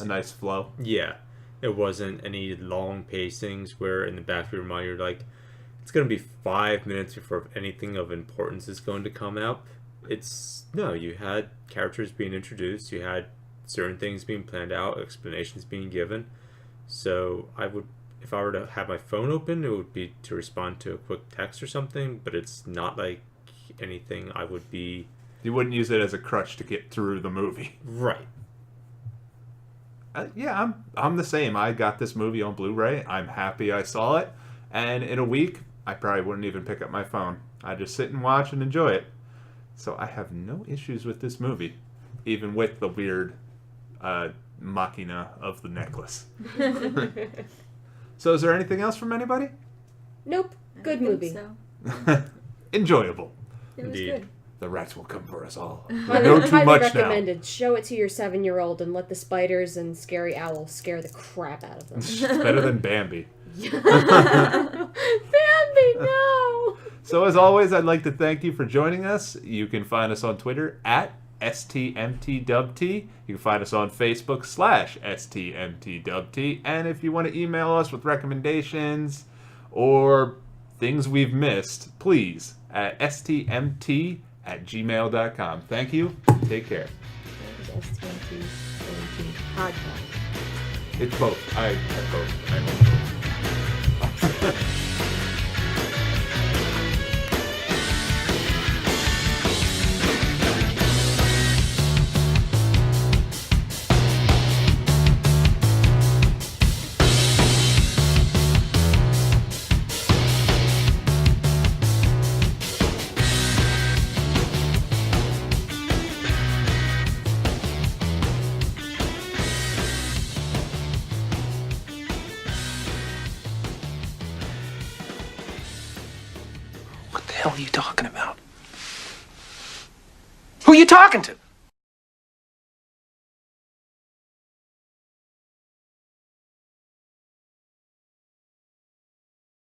Speaker 6: nice flow.
Speaker 8: Yeah. It wasn't any long pacings where in the back of your mind you're like, it's going to be 5 minutes before anything of importance is going to come up. You had characters being introduced, you had certain things being planned out, explanations being given. So if I were to have my phone open, it would be to respond to a quick text or something, but it's not like anything I would be...
Speaker 6: You wouldn't use it as a crutch to get through the movie.
Speaker 8: Right.
Speaker 6: Yeah, I'm the same. I got this movie on Blu-ray. I'm happy I saw it. And in a week, I probably wouldn't even pick up my phone. I'd just sit and watch and enjoy it. So I have no issues with this movie, even with the weird machina of the necklace. So is there anything else from anybody?
Speaker 9: Nope. Good movie.
Speaker 7: So.
Speaker 6: Enjoyable.
Speaker 7: It was
Speaker 8: Indeed.
Speaker 7: good.
Speaker 6: The rats will come for us all.
Speaker 9: Highly
Speaker 6: Too much
Speaker 9: recommended. Now. Show it to your 7-year-old and let the spiders and scary owls scare the crap out of them.
Speaker 6: It's better than Bambi.
Speaker 9: Bambi, no!
Speaker 6: So as always, I'd like to thank you for joining us. You can find us on Twitter at STMTWT. You can find us on Facebook /STMTWT. And if you want to email us with recommendations or things we've missed, please at stmt@gmail.com. Thank you. Take care.
Speaker 7: That was STMTWT Podcast.
Speaker 6: It's both. I both. I own both.
Speaker 2: hell are you talking about? Who are you talking to?